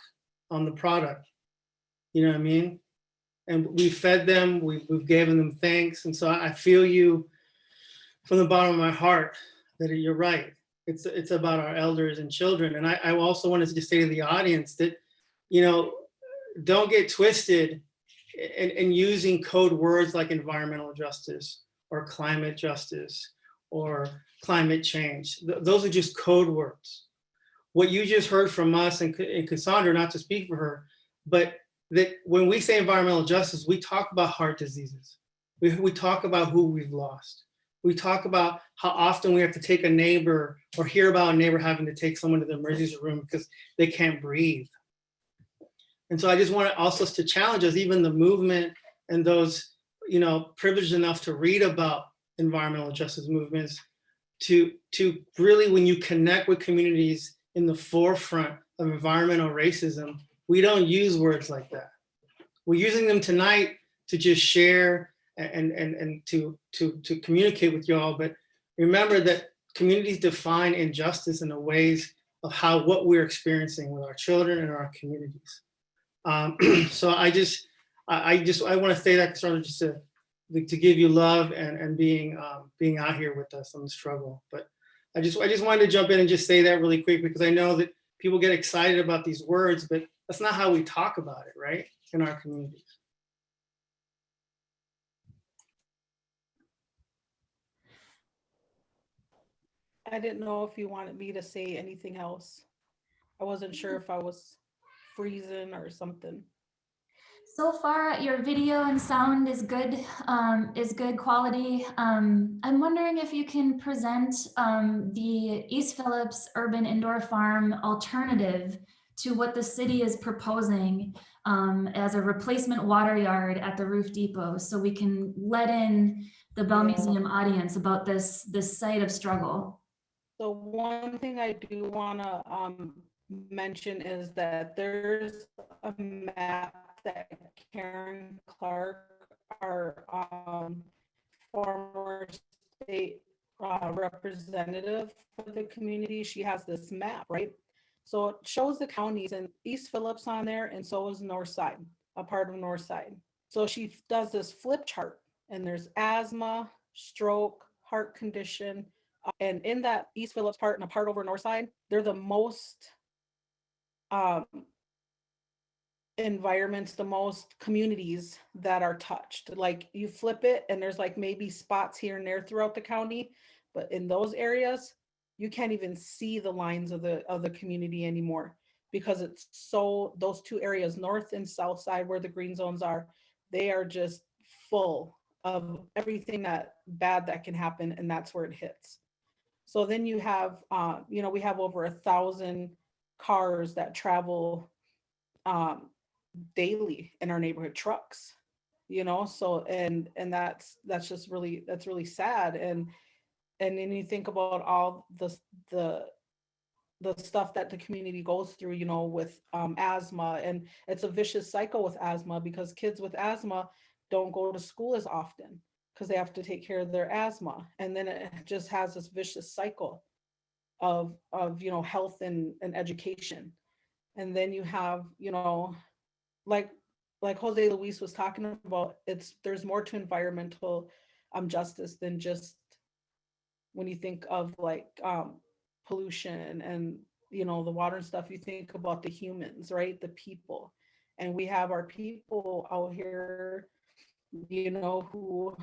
on the product. You know what I mean? And we fed them, we've given them thanks. And so I feel you from the bottom of my heart that you're right. It's about our elders and children. And I also wanted to just say to the audience that, you know, don't get twisted in using code words like environmental justice or climate justice or climate change. Those are just code words. What you just heard from us and Cassandra, not to speak for her, but that when we say environmental justice, we talk about heart diseases. We talk about who we've lost. We talk about how often we have to take a neighbor or hear about a neighbor having to take someone to the emergency room because they can't breathe. And so I just want also to challenge us, even the movement and those, you know, privileged enough to read about environmental justice movements, to really, when you connect with communities in the forefront of environmental racism, we don't use words like that. We're using them tonight to just share and to communicate with you all. But remember that communities define injustice in the ways of what we're experiencing with our children and our communities. So I want to say that sort of just to give you love and being out here with us on the struggle. But I just wanted to jump in and just say that really quick, because I know that people get excited about these words, but that's not how we talk about it, right? In our communities. I didn't know if you wanted me to say anything else. I wasn't sure if I was freezing or something. So far, your video and sound is good quality. I'm wondering if you can present the East Phillips Urban Indoor Farm alternative to what the city is proposing as a replacement water yard at the Roof Depot, so we can let in the Bell Museum audience about this site of struggle. So one thing I do want to mention is that there's a map that Karen Clark, our former state representative for the community, she has this map, right? So it shows the counties, and East Phillips on there, and so is Northside, a part of Northside. So she does this flip chart, and there's asthma, stroke, heart condition, and in that East Phillips part and a part over Northside, they're the most environments, the most communities that are touched. Like you flip it and there's like maybe spots here and there throughout the county, but in those areas you can't even see the lines of the community anymore, because it's so, those two areas, north and south side where the green zones are, they are just full of everything that bad that can happen, and that's where it hits. So then you have we have over 1,000 cars that travel daily in our neighborhood, trucks, so and that's just really, that's really sad. And then you think about all the stuff that the community goes through, with asthma, and it's a vicious cycle with asthma, because kids with asthma don't go to school as often because they have to take care of their asthma, and then it just has this vicious cycle of health and education. And then you have like Jose Luis was talking about, there's more to environmental justice than just when you think of like pollution and the water and stuff. You think about the humans, right? The people. And we have our people out here who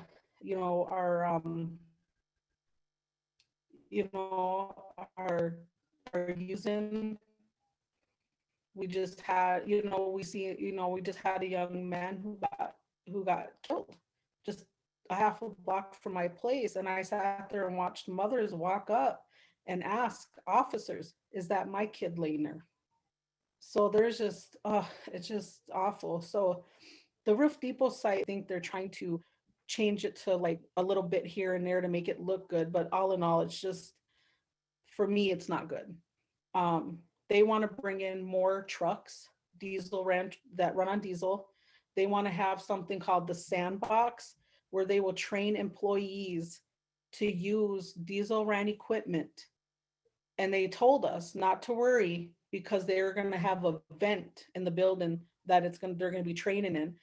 are are using. We just had, we just had a young man who got killed just a half a block from my place. And I sat there and watched mothers walk up and ask officers, is that my kid laying there? So there's just, it's just awful. So the Roof Depot site, I think they're trying to change it to like a little bit here and there to make it look good. But all in all, it's just, for me, it's not good. They want to bring in more trucks, that run on diesel. They want to have something called the sandbox, where they will train employees to use diesel ran equipment. And they told us not to worry, because they're going to have a vent in the building that they're going to be training in.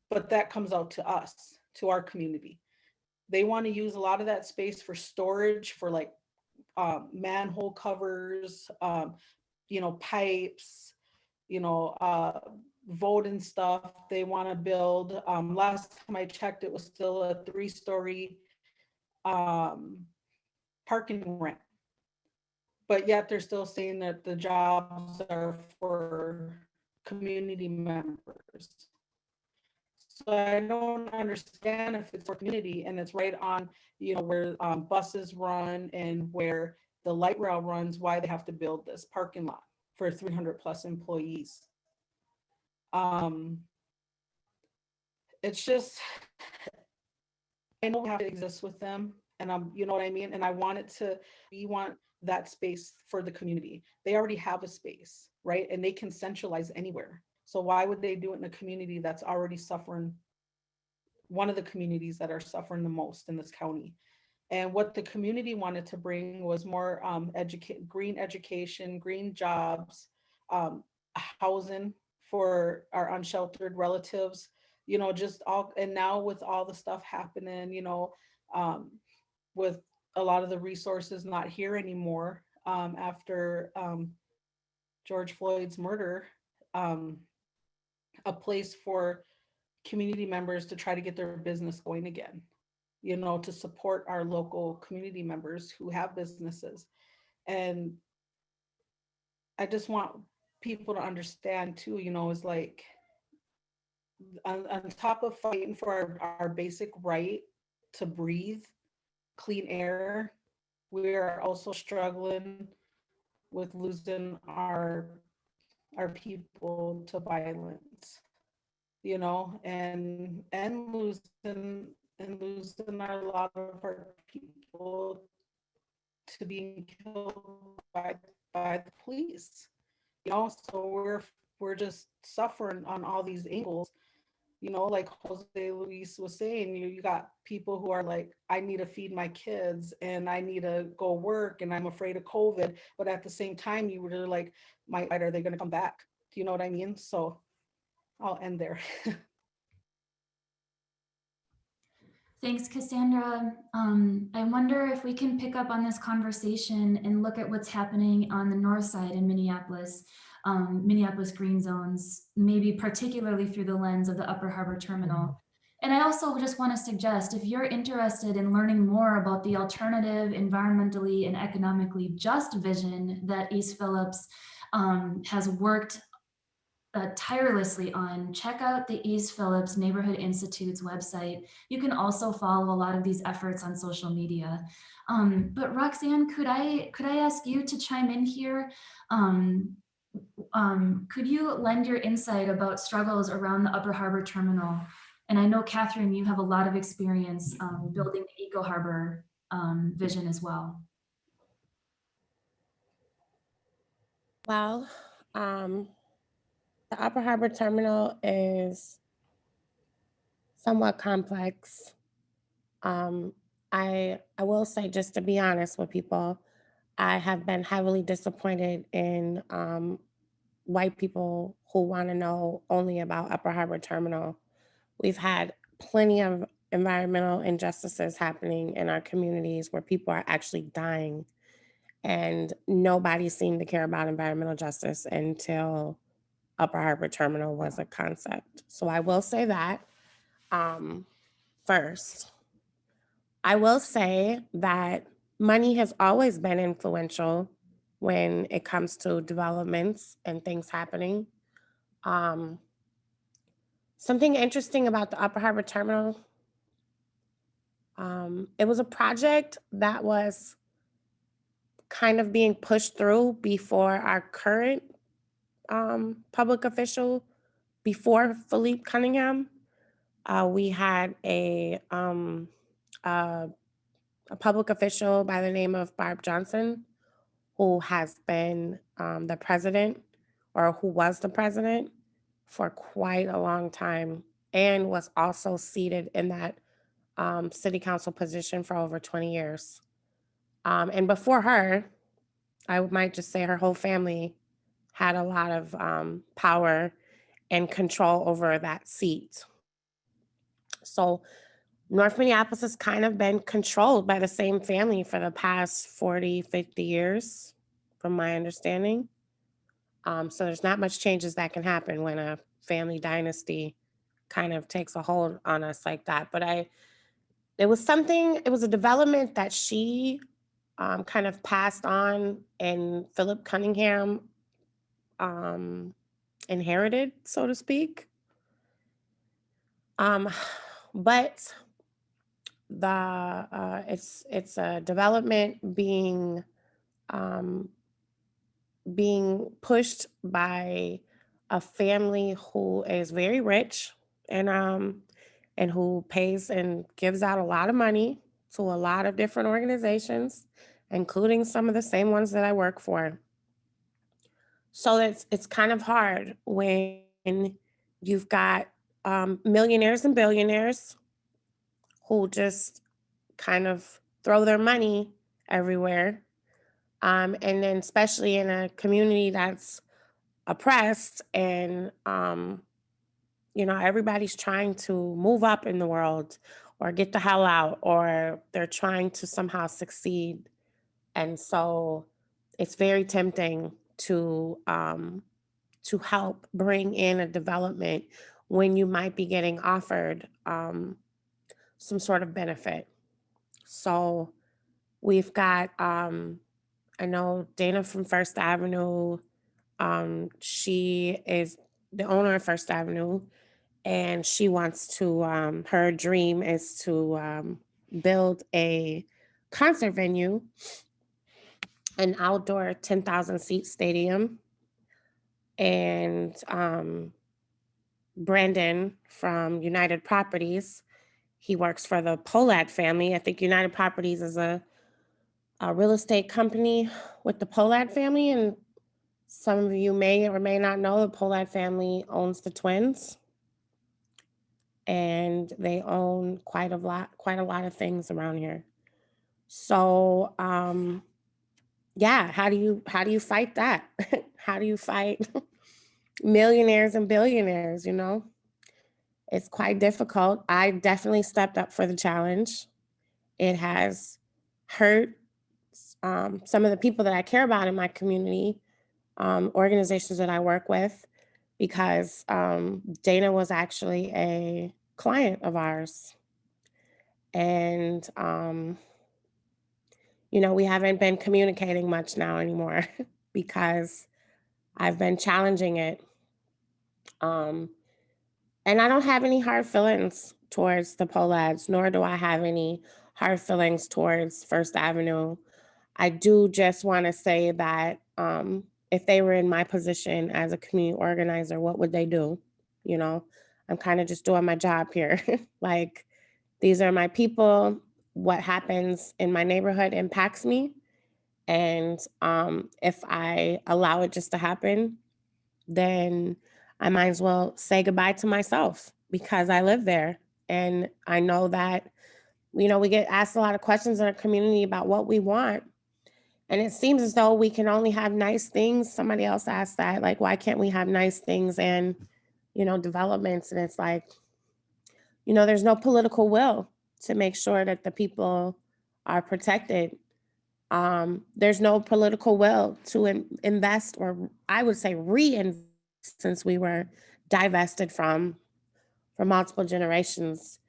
But that comes out to us, to our community. They want to use a lot of that space for storage, for like manhole covers, pipes, voting stuff. They want to build, last time I checked, it was still a 3-story parking ramp. But yet they're still saying that the jobs are for community members. So I don't understand, if it's for community and it's right on, where buses run and where the light rail runs, why they have to build this parking lot for 300 plus employees. It's just, I know we have to exist with them. And you know what I mean? And I want it to, we want that space for the community. They already have a space, right? And they can centralize anywhere. So why would they do it in a community that's already suffering, one of the communities that are suffering the most in this county? And what the community wanted to bring was more green education, green jobs, housing for our unsheltered relatives, you know, just all. And now with all the stuff happening, you know, with a lot of the resources not here anymore after George Floyd's murder, a place for community members to try to get their business going again, you know, to support our local community members who have businesses. And I just want people to understand too, you know, is like on top of fighting for our basic right to breathe clean air, we are also struggling with losing our people to violence, you know, and losing a lot of our people to being killed by the police, you know. So we're just suffering on all these angles, you know, like José Luis was saying. You got people who are like, I need to feed my kids and I need to go work and I'm afraid of COVID, but at the same time you were like, are they going to come back? Do you know what I mean? So I'll end there. Thanks, Cassandra. I wonder if we can pick up on this conversation and look at what's happening on the north side in Minneapolis, Minneapolis green zones, maybe particularly through the lens of the Upper Harbor Terminal. And I also just want to suggest, if you're interested in learning more about the alternative, environmentally and economically just vision that East Phillips has worked tirelessly on, check out the East Phillips Neighborhood Institute's website. You can also follow a lot of these efforts on social media. But Roxxanne, could I ask you to chime in here? Could you lend your insight about struggles around the Upper Harbor Terminal? And I know, Catherine, you have a lot of experience building the Eco Harbor vision as well. Well, the Upper Harbor Terminal is somewhat complex. I will say, just to be honest with people, I have been heavily disappointed in white people who want to know only about Upper Harbor Terminal. We've had plenty of environmental injustices happening in our communities where people are actually dying, and nobody seemed to care about environmental justice until Upper Harbor Terminal was a concept. So I will say that first. I will say that money has always been influential when it comes to developments and things happening. Something interesting about the Upper Harbor Terminal, it was a project that was kind of being pushed through before our current public official, before Philippe Cunningham. We had a public official by the name of Barb Johnson, who has been the president, or who was the president for quite a long time, and was also seated in that city council position for over 20 years. And before her, I might just say her whole family had a lot of power and control over that seat. So North Minneapolis has kind of been controlled by the same family for the past 40, 50 years, from my understanding. So there's not much changes that can happen when a family dynasty kind of takes a hold on us like that. But it was a development that she kind of passed on, and Philip Cunningham inherited, so to speak. But it's a development being pushed by a family who is very rich and who pays and gives out a lot of money to a lot of different organizations, including some of the same ones that I work for. So it's kind of hard when you've got millionaires and billionaires who just kind of throw their money everywhere. And then especially in a community that's oppressed and, everybody's trying to move up in the world or get the hell out, or they're trying to somehow succeed. And so it's very tempting to help bring in a development when you might be getting offered some sort of benefit. So we've got, I know Dana from First Avenue. She is the owner of First Avenue, and she wants to, her dream is to build a concert venue, an outdoor 10,000 seat stadium. And Brandon from United Properties, he works for the Pollad family. I think United Properties is a real estate company with the Pollad family. And some of you may or may not know the Pollad family owns the twins. And they own quite a lot of things around here. So yeah, how do you fight that? How do you fight millionaires and billionaires, It's quite difficult. I definitely stepped up for the challenge. It has hurt some of the people that I care about in my community, organizations that I work with, because Dana was actually a client of ours. And, we haven't been communicating much now anymore because I've been challenging it. And I don't have any hard feelings towards the Pollads, nor do I have any hard feelings towards First Avenue. I do just want to say that if they were in my position as a community organizer, what would they do? I'm kind of just doing my job here. Like, these are my people. What happens in my neighborhood impacts me. And if I allow it just to happen, then I might as well say goodbye to myself because I live there. And I know that, we get asked a lot of questions in our community about what we want. And it seems as though we can only have nice things. Somebody else asked that, like, why can't we have nice things and, developments? And it's like, there's no political will to make sure that the people are protected. There's no political will to invest, or I would say reinvest, since we were divested from for multiple generations.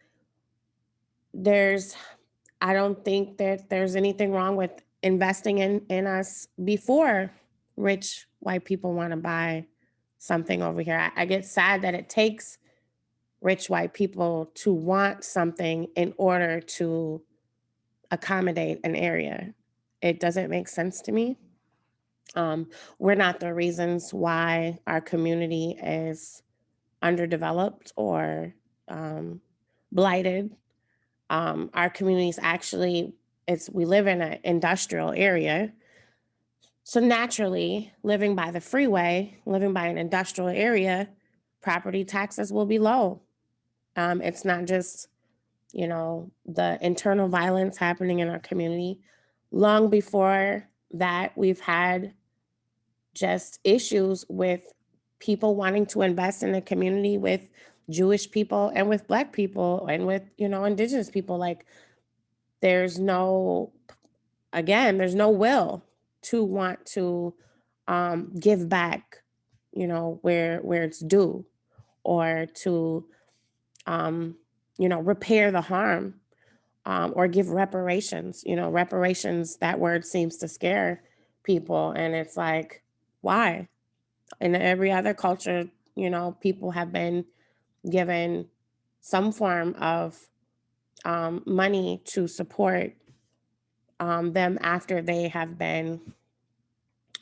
I don't think that there's anything wrong with investing in us before rich white people want to buy something over here. I get sad that it takes rich white people to want something in order to accommodate an area. It doesn't make sense to me. We're not the reasons why our community is underdeveloped or blighted. Our community is actually, we live in an industrial area. So naturally, living by the freeway, living by an industrial area, property taxes will be low. It's not just, the internal violence happening in our community. Long before that, we've had just issues with people wanting to invest in the community with Jewish people and with Black people and with, Indigenous people. Like, there's no will to want to give back, where it's due, or to, repair the harm, or give reparations. Reparations, that word seems to scare people. And it's like, why? In every other culture, people have been given some form of money to support them after they have been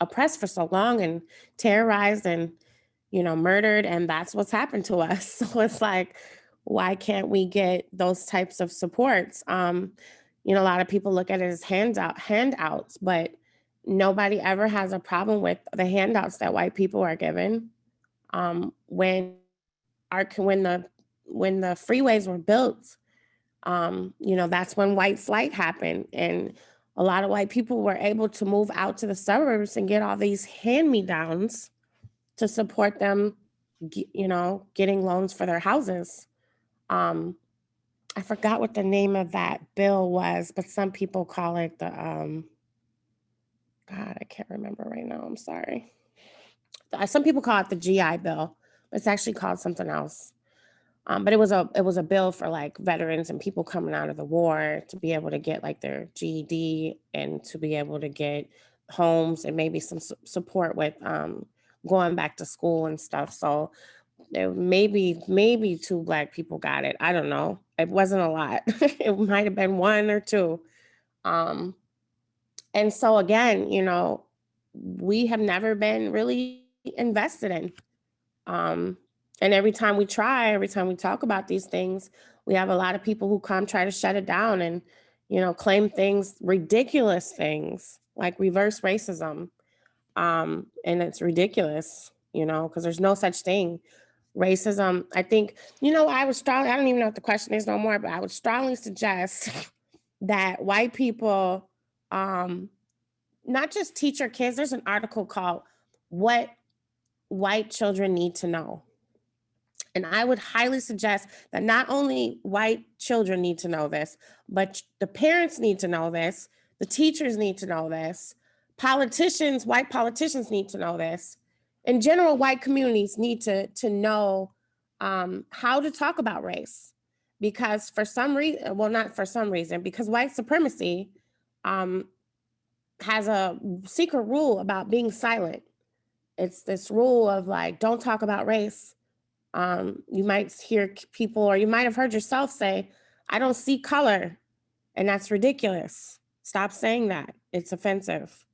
oppressed for so long and terrorized and, murdered. And that's what's happened to us. So it's like, why can't we get those types of supports? you know, a lot of people look at it as handouts, but nobody ever has a problem with the handouts that white people are given. When the freeways were built, you know, that's when white flight happened, and a lot of white people were able to move out to the suburbs and get all these hand-me-downs to support them, you know, getting loans for their houses. I forgot what the name of that bill was, but some people call it the, God, I can't remember right now, I'm sorry. Some people call it the GI Bill. It's actually called something else. But it was a bill for like veterans and people coming out of the war to be able to get like their GED and to be able to get homes and maybe some support with going back to school and stuff. So maybe 2 Black people got it. I don't know. It wasn't a lot. It might have been 1 or 2. And so again, you know, we have never been really invested in. And every time we talk about these things, we have a lot of people who come try to shut it down and, you know, claim things, ridiculous things like reverse racism. And it's ridiculous, you know, because there's no such thing. Racism, I think, you know, I don't even know what the question is no more, but I would strongly suggest that white people, not just teach your kids. There's an article called What White Children Need to Know. And I would highly suggest that not only white children need to know this, but the parents need to know this, the teachers need to know this, white politicians need to know this. In general, white communities need to know how to talk about race. Because for some reason, well, not for some reason, because white supremacy has a secret rule about being silent. It's this rule of like, don't talk about race. You might hear people, or you might have heard yourself say, I don't see color. And that's ridiculous. Stop saying that. It's offensive.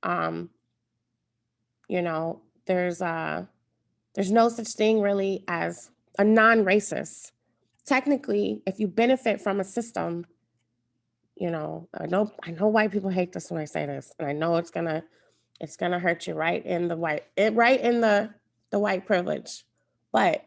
You know, there's no such thing really as a non-racist. Technically, if you benefit from a system, you know, I know white people hate this when I say this, and I know it's gonna hurt you right in the white privilege. But,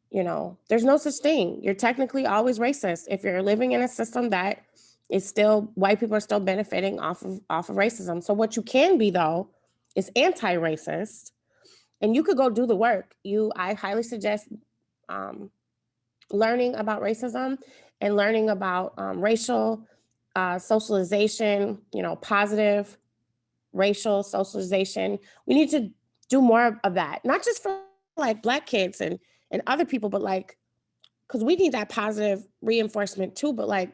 you know, there's no such thing. You're technically always racist if you're living in a system that is still, white people are still benefiting off of racism. So what you can be though is anti-racist, and you could go do the work. I highly suggest learning about racism and learning about racial socialization, you know, positive racial socialization. We need to do more of that, not just for like Black kids and other people, but like, because we need that positive reinforcement too, but like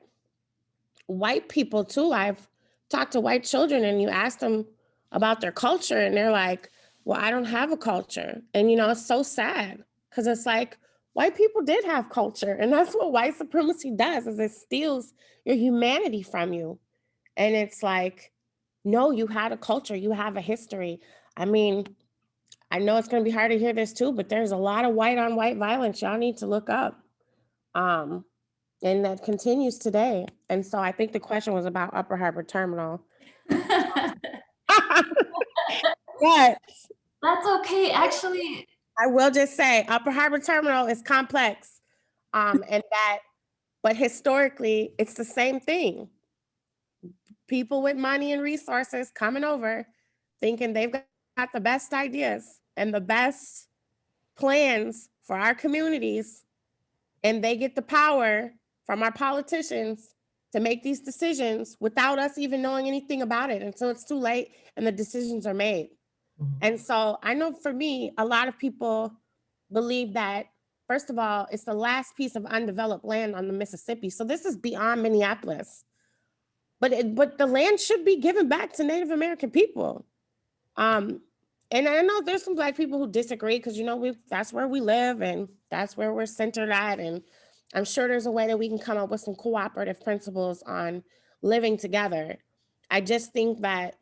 white people too. I've talked to white children and you ask them about their culture and they're like, well, I don't have a culture. And, you know, it's so sad because it's like, white people did have culture, and that's what white supremacy does, is it steals your humanity from you. And it's like, no, you had a culture, you have a history. I mean, I know it's going to be hard to hear this too, but there's a lot of white on white violence y'all need to look up. And that continues today. And so I think the question was about Upper Harbor Terminal. But that's okay. Actually, I will just say Upper Harbor Terminal is complex. But historically, it's the same thing. People with money and resources coming over thinking they've got the best ideas and the best plans for our communities. And they get the power from our politicians to make these decisions without us even knowing anything about it until it's too late and the decisions are made. Mm-hmm. And so I know for me, a lot of people believe that, first of all, it's the last piece of undeveloped land on the Mississippi. So this is beyond Minneapolis. But the land should be given back to Native American people. And I know there's some Black people who disagree because, you know, that's where we live and that's where we're centered at. And I'm sure there's a way that we can come up with some cooperative principles on living together. I just think that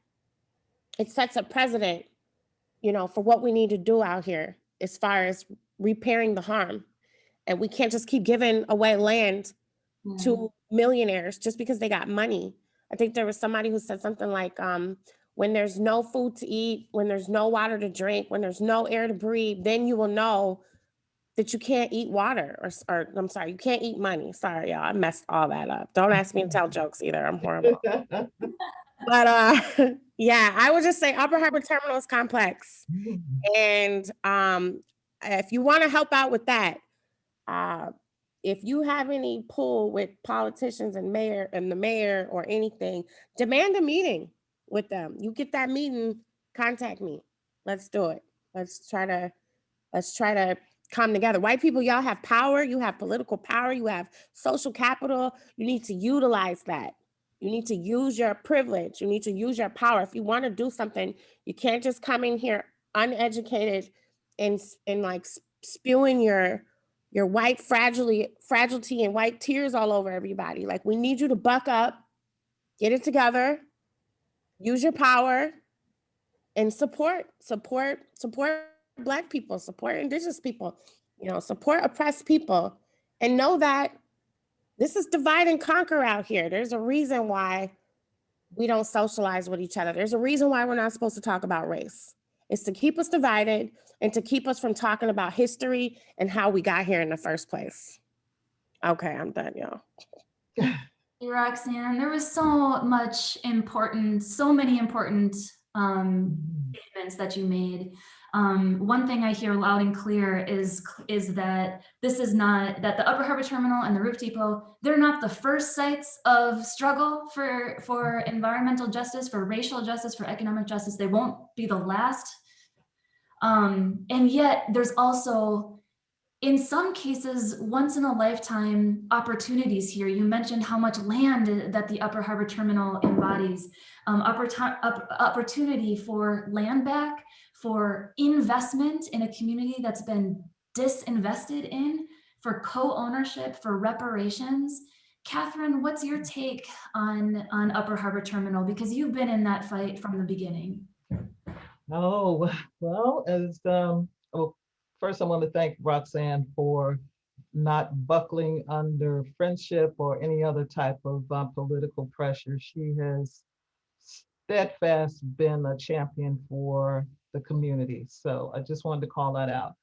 it sets a precedent, you know, for what we need to do out here as far as repairing the harm. And we can't just keep giving away land to millionaires just because they got money. I think there was somebody who said something like, when there's no food to eat, when there's no water to drink, when there's no air to breathe, then you will know that you can't eat water, or I'm sorry, you can't eat money. Sorry, y'all, I messed all that up. Don't ask me to tell jokes either. I'm horrible. But yeah, I would just say Upper Harbor Terminal is complex. And if you want to help out with that, if you have any pull with politicians and the mayor or anything, demand a meeting with them. You get that meeting, contact me. Let's do it. Let's try to come together. White people, y'all have power. You have political power. You have social capital. You need to utilize that. You need to use your privilege. You need to use your power. If you want to do something, you can't just come in here uneducated and like spewing your white fragility and white tears all over everybody. Like, we need you to buck up, get it together, use your power, and support Black people, support Indigenous people, support oppressed people, and know that this is divide and conquer out here. There's a reason why we don't socialize with each other. There's a reason why we're not supposed to talk about race. It's to keep us divided and to keep us from talking about history and how we got here in the first place. Okay, I'm done, y'all. Roxxanne, there was so many important statements that you made. One thing I hear loud and clear is that that the Upper Harbor Terminal and the Roof Depot, they're not the first sites of struggle for environmental justice, for racial justice, for economic justice. They won't be the last. And yet there's also, in some cases, once in a lifetime opportunities here. You mentioned how much land that the Upper Harbor Terminal embodies, opportunity for land back, for investment in a community that's been disinvested in, for co-ownership, for reparations. Catherine, what's your take on Upper Harbor Terminal? Because you've been in that fight from the beginning. Oh, well, first I want to thank Roxxanne for not buckling under friendship or any other type of political pressure. She has steadfast been a champion for the community. So I just wanted to call that out.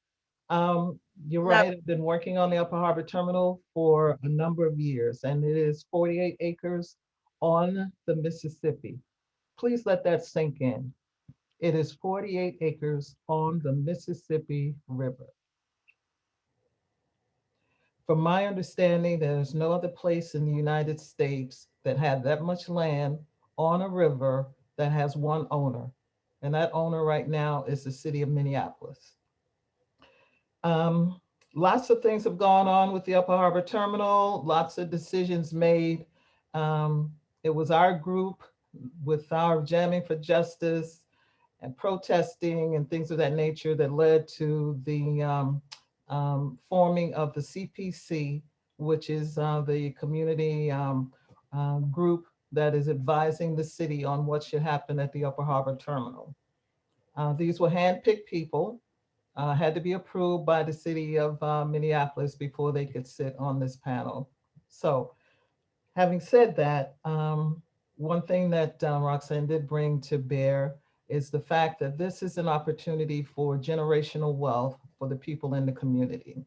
You're right, I've been working on the Upper Harbor Terminal for a number of years, and it is 48 acres on the Mississippi. Please let that sink in. It is 48 acres on the Mississippi River. From my understanding, there's no other place in the United States that had that much land on a river that has one owner. And that owner right now is the city of Minneapolis. Lots of things have gone on with the Upper Harbor Terminal, lots of decisions made. It was our group with our Jamming for Justice and protesting and things of that nature that led to the forming of the CPC, which is the community group that is advising the city on what should happen at the Upper Harbor Terminal. These were handpicked people, had to be approved by the city of Minneapolis before they could sit on this panel. So having said that, one thing that Roxxanne did bring to bear is the fact that this is an opportunity for generational wealth for the people in the community.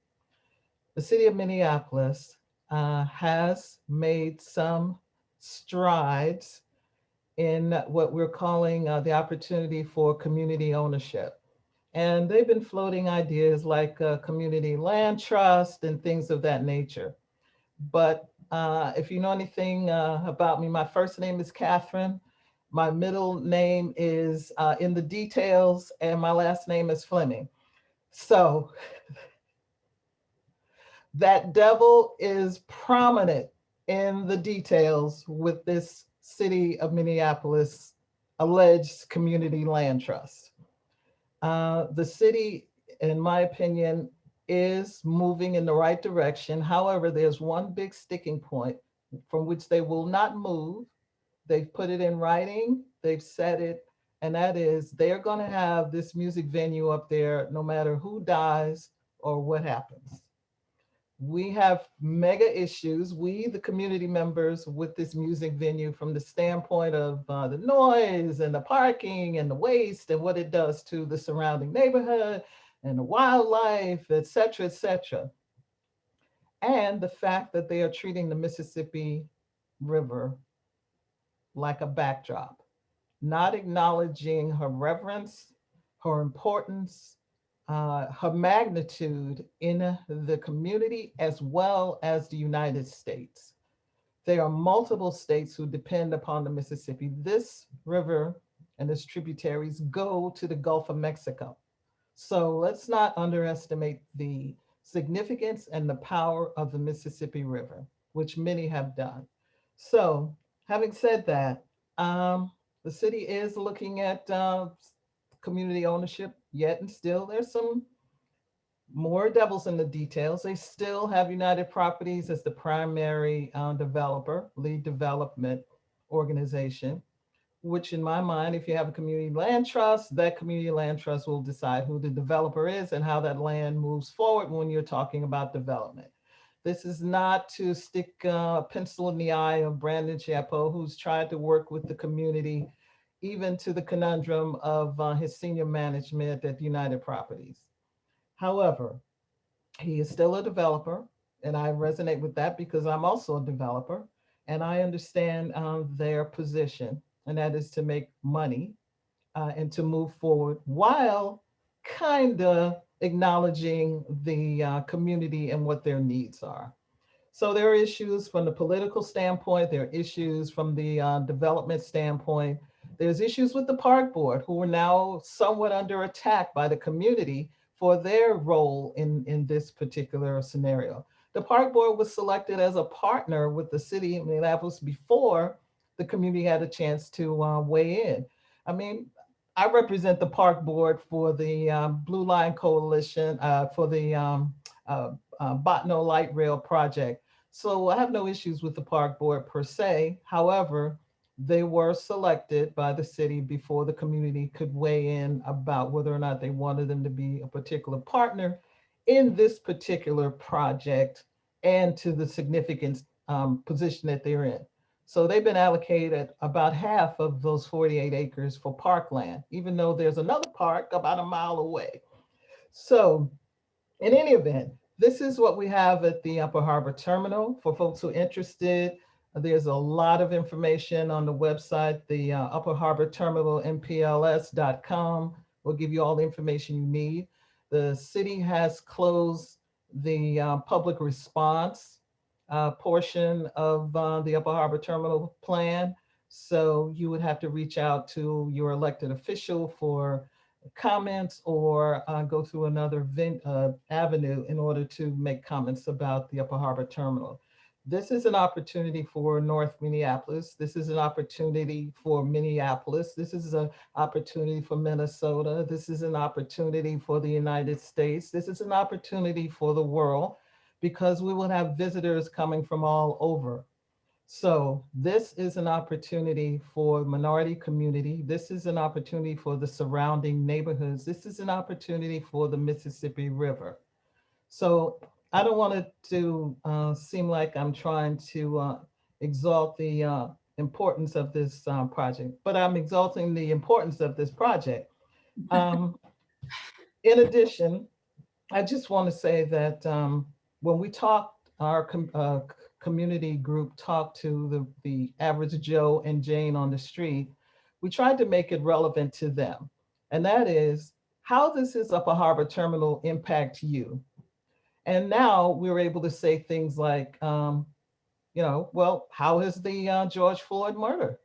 The city of Minneapolis has made some strides in what we're calling the opportunity for community ownership. And they've been floating ideas like community land trust and things of that nature. But if you know anything about me, my first name is Catherine. My middle name is in the details, and my last name is Fleming. So that devil is prominent in the details with this city of Minneapolis alleged community land trust. The city, in my opinion, is moving in the right direction. However, there's one big sticking point from which they will not move. They've put it in writing, they've said it, and that is they're going to have this music venue up there no matter who dies or what happens. We have mega issues, we, the community members, with this music venue from the standpoint of the noise and the parking and the waste and what it does to the surrounding neighborhood and the wildlife, et cetera, and the fact that they are treating the Mississippi River like a backdrop, not acknowledging her reverence, her importance, her magnitude in the community as well as the United States. There are multiple states who depend upon the Mississippi. This river and its tributaries go to the Gulf of Mexico. So let's not underestimate the significance and the power of the Mississippi River, which many have done. So having said that, the city is looking at community ownership, yet and still there's some more devils in the details. They still have United Properties as the primary developer, lead development organization, which in my mind, if you have a community land trust, that community land trust will decide who the developer is and how that land moves forward when you're talking about development. This is not to stick a pencil in the eye of Brandon Chapeau, who's tried to work with the community, even to the conundrum of his senior management at United Properties. However, he is still a developer, and I resonate with that because I'm also a developer, and I understand their position, and that is to make money and to move forward while kind of acknowledging the community and what their needs are. So there are issues from the political standpoint, there are issues from the development standpoint. There's issues with the park board, who are now somewhat under attack by the community for their role in this particular scenario. The park board was selected as a partner with the city of Minneapolis before the community had a chance to weigh in. I mean, I represent the park board for the Blue Line Coalition for the Botno Light Rail project. So I have no issues with the park board per se. However, they were selected by the city before the community could weigh in about whether or not they wanted them to be a particular partner in this particular project and to the significant position that they're in. So they've been allocated about half of those 48 acres for parkland, even though there's another park about a mile away. So in any event, this is what we have at the Upper Harbor Terminal. For folks who are interested, there's a lot of information on the website. The Upper Harbor Terminal, mpls.com, will give you all the information you need. The city has closed the public response portion of the Upper Harbor Terminal plan. So you would have to reach out to your elected official for comments or go through another avenue in order to make comments about the Upper Harbor Terminal. This is an opportunity for North Minneapolis. This is an opportunity for Minneapolis. This is an opportunity for Minnesota. This is an opportunity for the United States. This is an opportunity for the world because we will have visitors coming from all over. So this is an opportunity for minority community. This is an opportunity for the surrounding neighborhoods. This is an opportunity for the Mississippi River. So I don't want it to seem like I'm trying to exalt the importance of this project, but I'm exalting the importance of this project. In addition, I just want to say that when we talked, our community group talked to the average Joe and Jane on the street, we tried to make it relevant to them. And that is, how does this Upper Harbor Terminal impact you? And now we were able to say things like, well, how has the George Floyd murder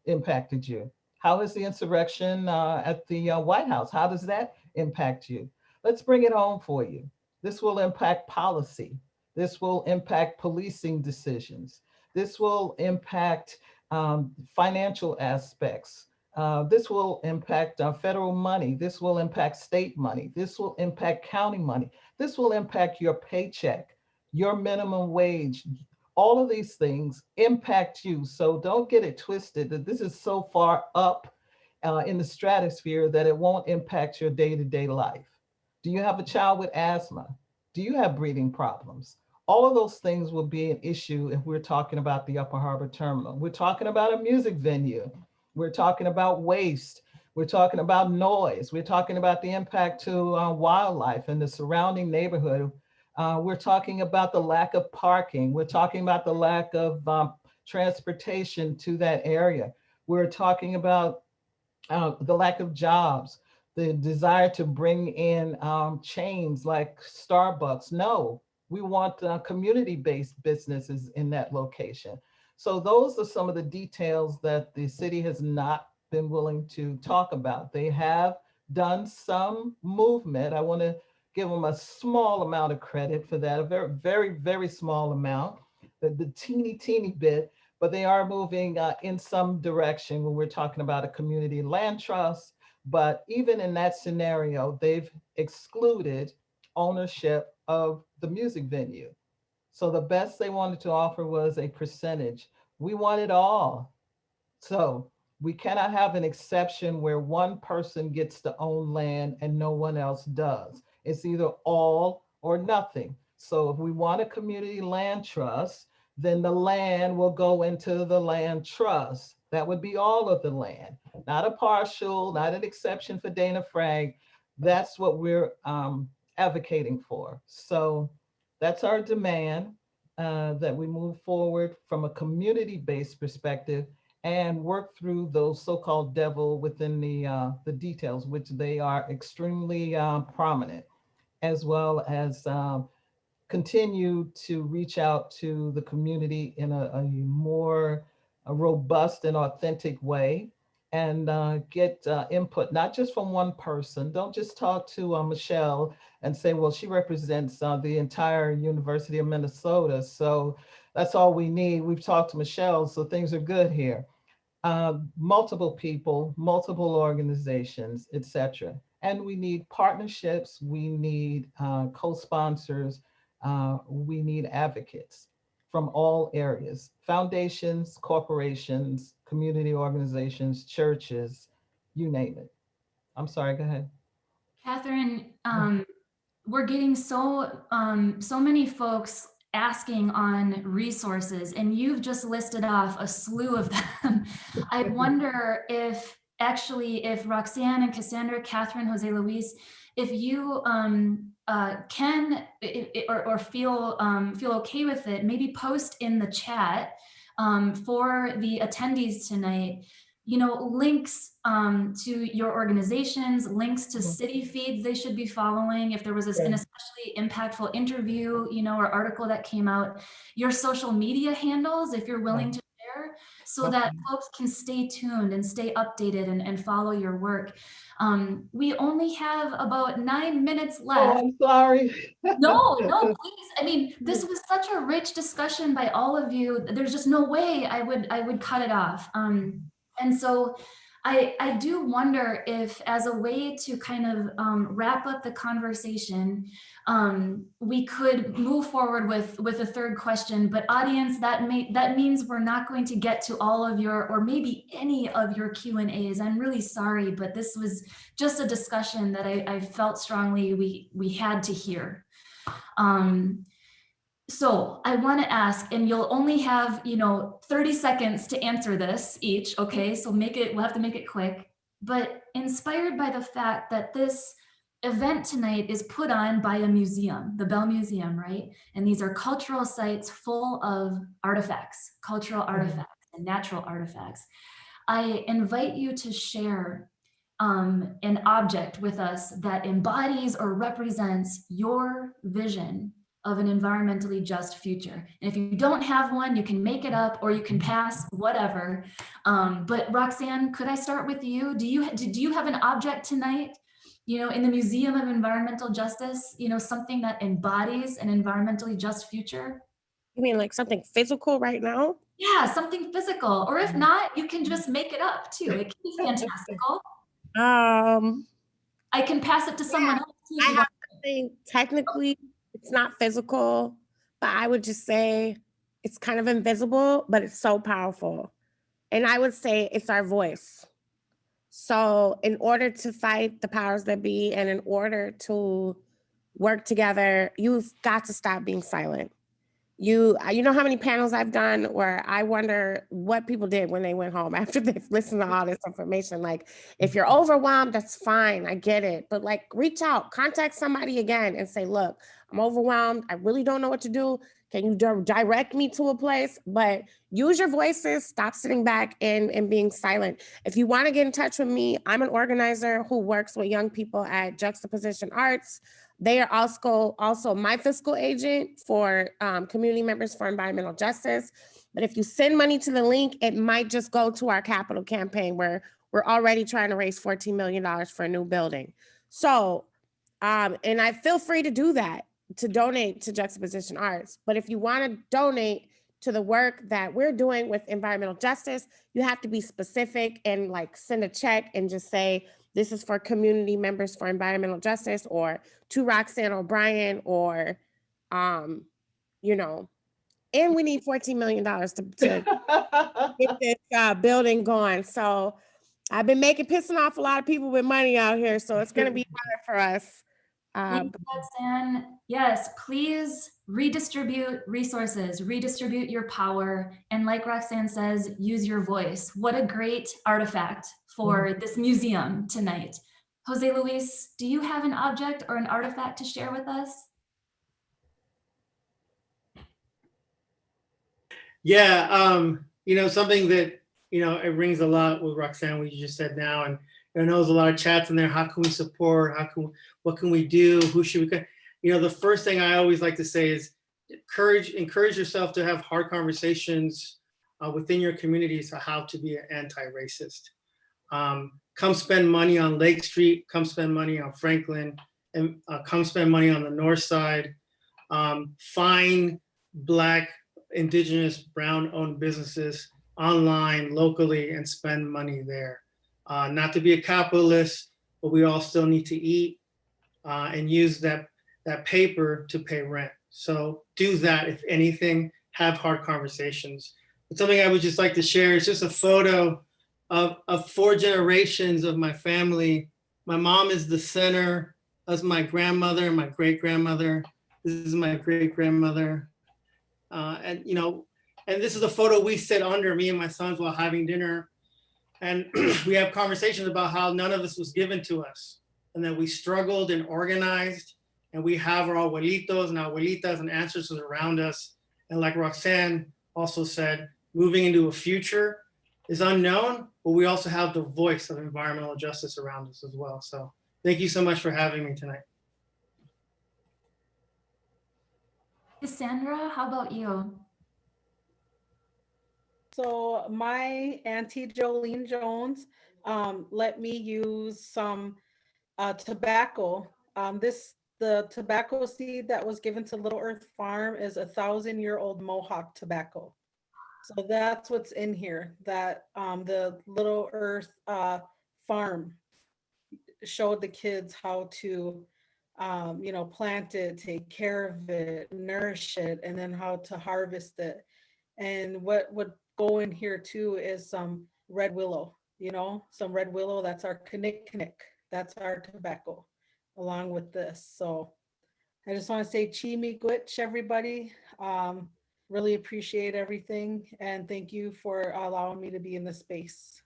impacted you? How has the insurrection at the White House, how does that impact you? Let's bring it home for you. This will impact policy. This will impact policing decisions. This will impact financial aspects. This will impact federal money. This will impact state money. This will impact county money. This will impact your paycheck, your minimum wage. All of these things impact you. So don't get it twisted that this is so far up in the stratosphere that it won't impact your day-to-day life. Do you have a child with asthma? Do you have breathing problems? All of those things will be an issue if we're talking about the Upper Harbor Terminal. We're talking about a music venue. We're talking about waste. We're talking about noise. We're talking about the impact to wildlife and the surrounding neighborhood. We're talking about the lack of parking. We're talking about the lack of transportation to that area. We're talking about the lack of jobs, the desire to bring in chains like Starbucks. No, we want community-based businesses in that location. So those are some of the details that the city has not been willing to talk about. They have done some movement. I want to give them a small amount of credit for that, a very, very, very small amount, the teeny bit, but they are moving in some direction when we're talking about a community land trust. But even in that scenario, they've excluded ownership of the music venue. So the best they wanted to offer was a percentage. We want it all. So we cannot have an exception where one person gets to own land and no one else does. It's either all or nothing. So if we want a community land trust, then the land will go into the land trust. That would be all of the land, not a partial, not an exception for Dana Frank. That's what we're advocating for. So that's our demand, that we move forward from a community-based perspective and work through those so-called devil within the details, which they are extremely prominent, as well as continue to reach out to the community in a more robust and authentic way, and get input, not just from one person. Don't just talk to Michelle and say, well, she represents the entire University of Minnesota, so that's all we need. We've talked to Michelle, so things are good here. Multiple people, multiple organizations, etc. And we need partnerships, we need co-sponsors, we need advocates from all areas, foundations, corporations, community organizations, churches, you name it. I'm sorry, go ahead. Catherine, we're getting so many folks asking on resources, and you've just listed off a slew of them. I wonder if Roxxanne and Cassandra, Catherine, Jose Luis, if you can or feel okay with it, maybe post in the chat for the attendees tonight, links to your organizations, links to city feeds they should be following. If there was an especially impactful interview, or article that came out, your social media handles, if you're willing to share, so that folks can stay tuned and stay updated and follow your work. We only have about 9 minutes left. Oh, I'm sorry. No, please. I mean, this was such a rich discussion by all of you. There's just no way I would cut it off. And so I do wonder if, as a way to kind of wrap up the conversation, we could move forward with a third question. But audience, that means we're not going to get to all of your, or maybe any of your Q&As. I'm really sorry, but this was just a discussion that I felt strongly we had to hear. So I want to ask, and you'll only have, 30 seconds to answer this each. Okay, so we'll have to make it quick, but inspired by the fact that this event tonight is put on by a museum, the Bell Museum, right? And these are cultural sites full of artifacts, cultural artifacts and natural artifacts. I invite you to share an object with us that embodies or represents your vision of an environmentally just future. And if you don't have one, you can make it up or you can pass, whatever. But Roxxanne, could I start with you? Do you have an object tonight, in the Museum of Environmental Justice, something that embodies an environmentally just future? You mean like something physical right now? Yeah, something physical. Or if not, you can just make it up too. It can be fantastical. I can pass it to someone else too. I have to think technically it's not physical, but I would just say it's kind of invisible, but it's so powerful. And I would say it's our voice. So in order to fight the powers that be and in order to work together, you've got to stop being silent. you know how many panels I've done where I wonder what people did when they went home after they've listened to all this information. Like, if you're overwhelmed, that's fine. I get it. But like, reach out, contact somebody again and say, look, I'm overwhelmed. I really don't know what to do. Can you direct me to a place? But use your voices. Stop sitting back and being silent. If you want to get in touch with me, I'm an organizer who works with young people at Juxtaposition Arts. They are also my fiscal agent for community members for environmental justice. But if you send money to the link, it might just go to our capital campaign where we're already trying to raise $14 million for a new building. So, and I feel free to do that, to donate to Juxtaposition Arts. But if you want to donate to the work that we're doing with environmental justice, you have to be specific and like send a check and just say, this is for community members for environmental justice, or to Roxxanne O'Brien, or, you know, and we need $14 million to get this building going. So I've been pissing off a lot of people with money out here. So it's going to be hard for us. Thank you, Roxxanne. Yes, please redistribute resources, redistribute your power. And like Roxxanne says, use your voice. What a great artifact for this museum tonight. Jose Luis, do you have an object or an artifact to share with us? Yeah, you know, something that, you know, it rings a lot with Roxxanne, what you just said now, and I know there's a lot of chats in there. How can we support? What can we do? Who should we? You know, the first thing I always like to say is encourage yourself to have hard conversations within your communities on how to be an anti-racist. Come spend money on Lake Street. Come spend money on Franklin, and come spend money on the North Side. Find Black, Indigenous, Brown-owned businesses online, locally, and spend money there. Not to be a capitalist, but we all still need to eat and use that paper to pay rent. So do that. If anything, have hard conversations. But something I would just like to share is just a photo of 4 generations of my family. My mom is the center. That's my grandmother and my great-grandmother. This is my great-grandmother. And you know, and this is a photo we sit under, me and my sons, while having dinner. And we have conversations about how none of this was given to us, and that we struggled and organized, and we have our abuelitos and abuelitas and ancestors around us. And like Roxxanne also said, moving into a future is unknown, but we also have the voice of environmental justice around us as well. So thank you so much for having me tonight. Cassandra, how about you? So my Auntie Jolene Jones let me use some tobacco. The tobacco seed that was given to Little Earth Farm is 1,000-year-old Mohawk tobacco. So that's what's in here, that the Little Earth Farm showed the kids how to you know, plant it, take care of it, nourish it, and then how to harvest it. And what would go in here too is some red willow, you know, some red willow. That's our knick. That's our tobacco along with this. So I just want to say chi miigwech, everybody. Really appreciate everything. And thank you for allowing me to be in this space.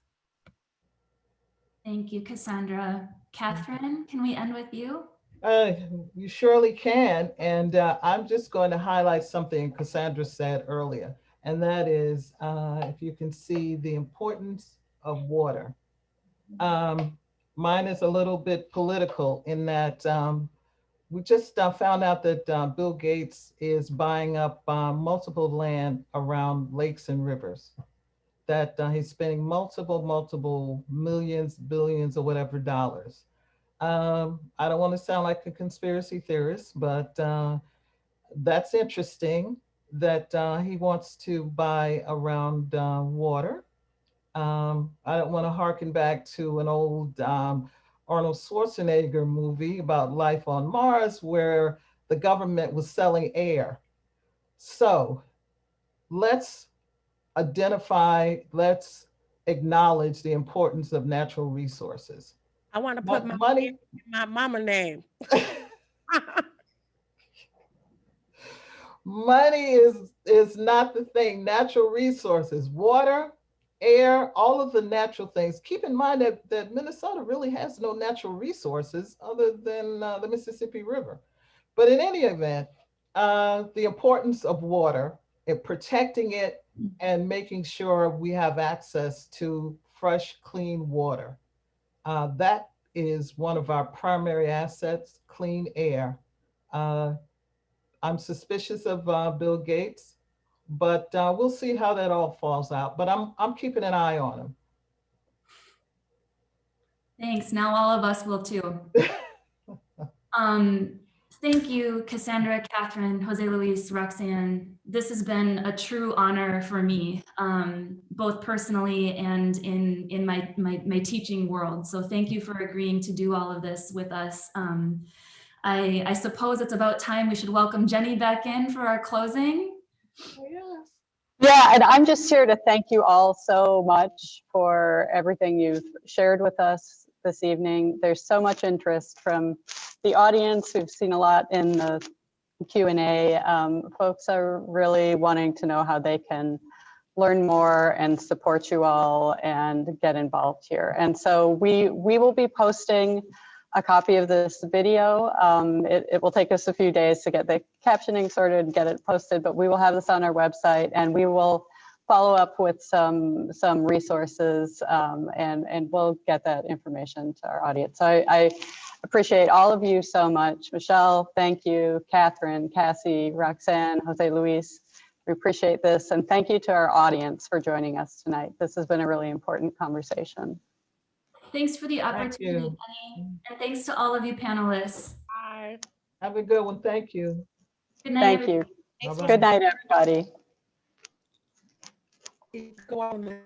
Thank you, Cassandra. Catherine, can we end with you? You surely can. And I'm just going to highlight something Cassandra said earlier. And that is, if you can see the importance of water. Mine is a little bit political in that we just found out that Bill Gates is buying up multiple land around lakes and rivers, that he's spending multiple millions, billions, or whatever dollars. I don't want to sound like a conspiracy theorist, but that's interesting that he wants to buy around water. I don't want to harken back to an old Arnold Schwarzenegger movie about life on Mars where the government was selling air. So let's identify, let's acknowledge the importance of natural resources. I want to put my money in my mama name. Money is not the thing. Natural resources, water, air, all of the natural things. Keep in mind that Minnesota really has no natural resources other than the Mississippi River. But in any event, the importance of water and protecting it and making sure we have access to fresh, clean water. That is one of our primary assets, clean air. Uh, I'm suspicious of Bill Gates, but we'll see how that all falls out. But I'm keeping an eye on him. Thanks. Now all of us will too. Thank you, Cassandra, Catherine, Jose Luis, Roxanne. This has been a true honor for me, both personally and in my teaching world. So thank you for agreeing to do all of this with us. I suppose it's about time we should welcome Jenny back in for our closing. Yes. Yeah, and I'm just here to thank you all so much for everything you've shared with us this evening. There's so much interest from the audience. We've seen a lot in the Q&A. Folks are really wanting to know how they can learn more and support you all and get involved here. And so we will be posting a copy of this video. It will take us a few days to get the captioning sorted and get it posted, but we will have this on our website, and we will follow up with some resources, and we'll get that information to our audience. So I appreciate all of you so much. Michelle, thank you. Catherine, Cassie, Roxanne, Jose Luis, we appreciate this. And thank you to our audience for joining us tonight. This has been a really important conversation. Thanks for the opportunity, Jenny. And thanks to all of you panelists. Bye. Have a good one. Thank you. Good night, Thank everybody. you. Bye-bye. Good night, everybody. Go on.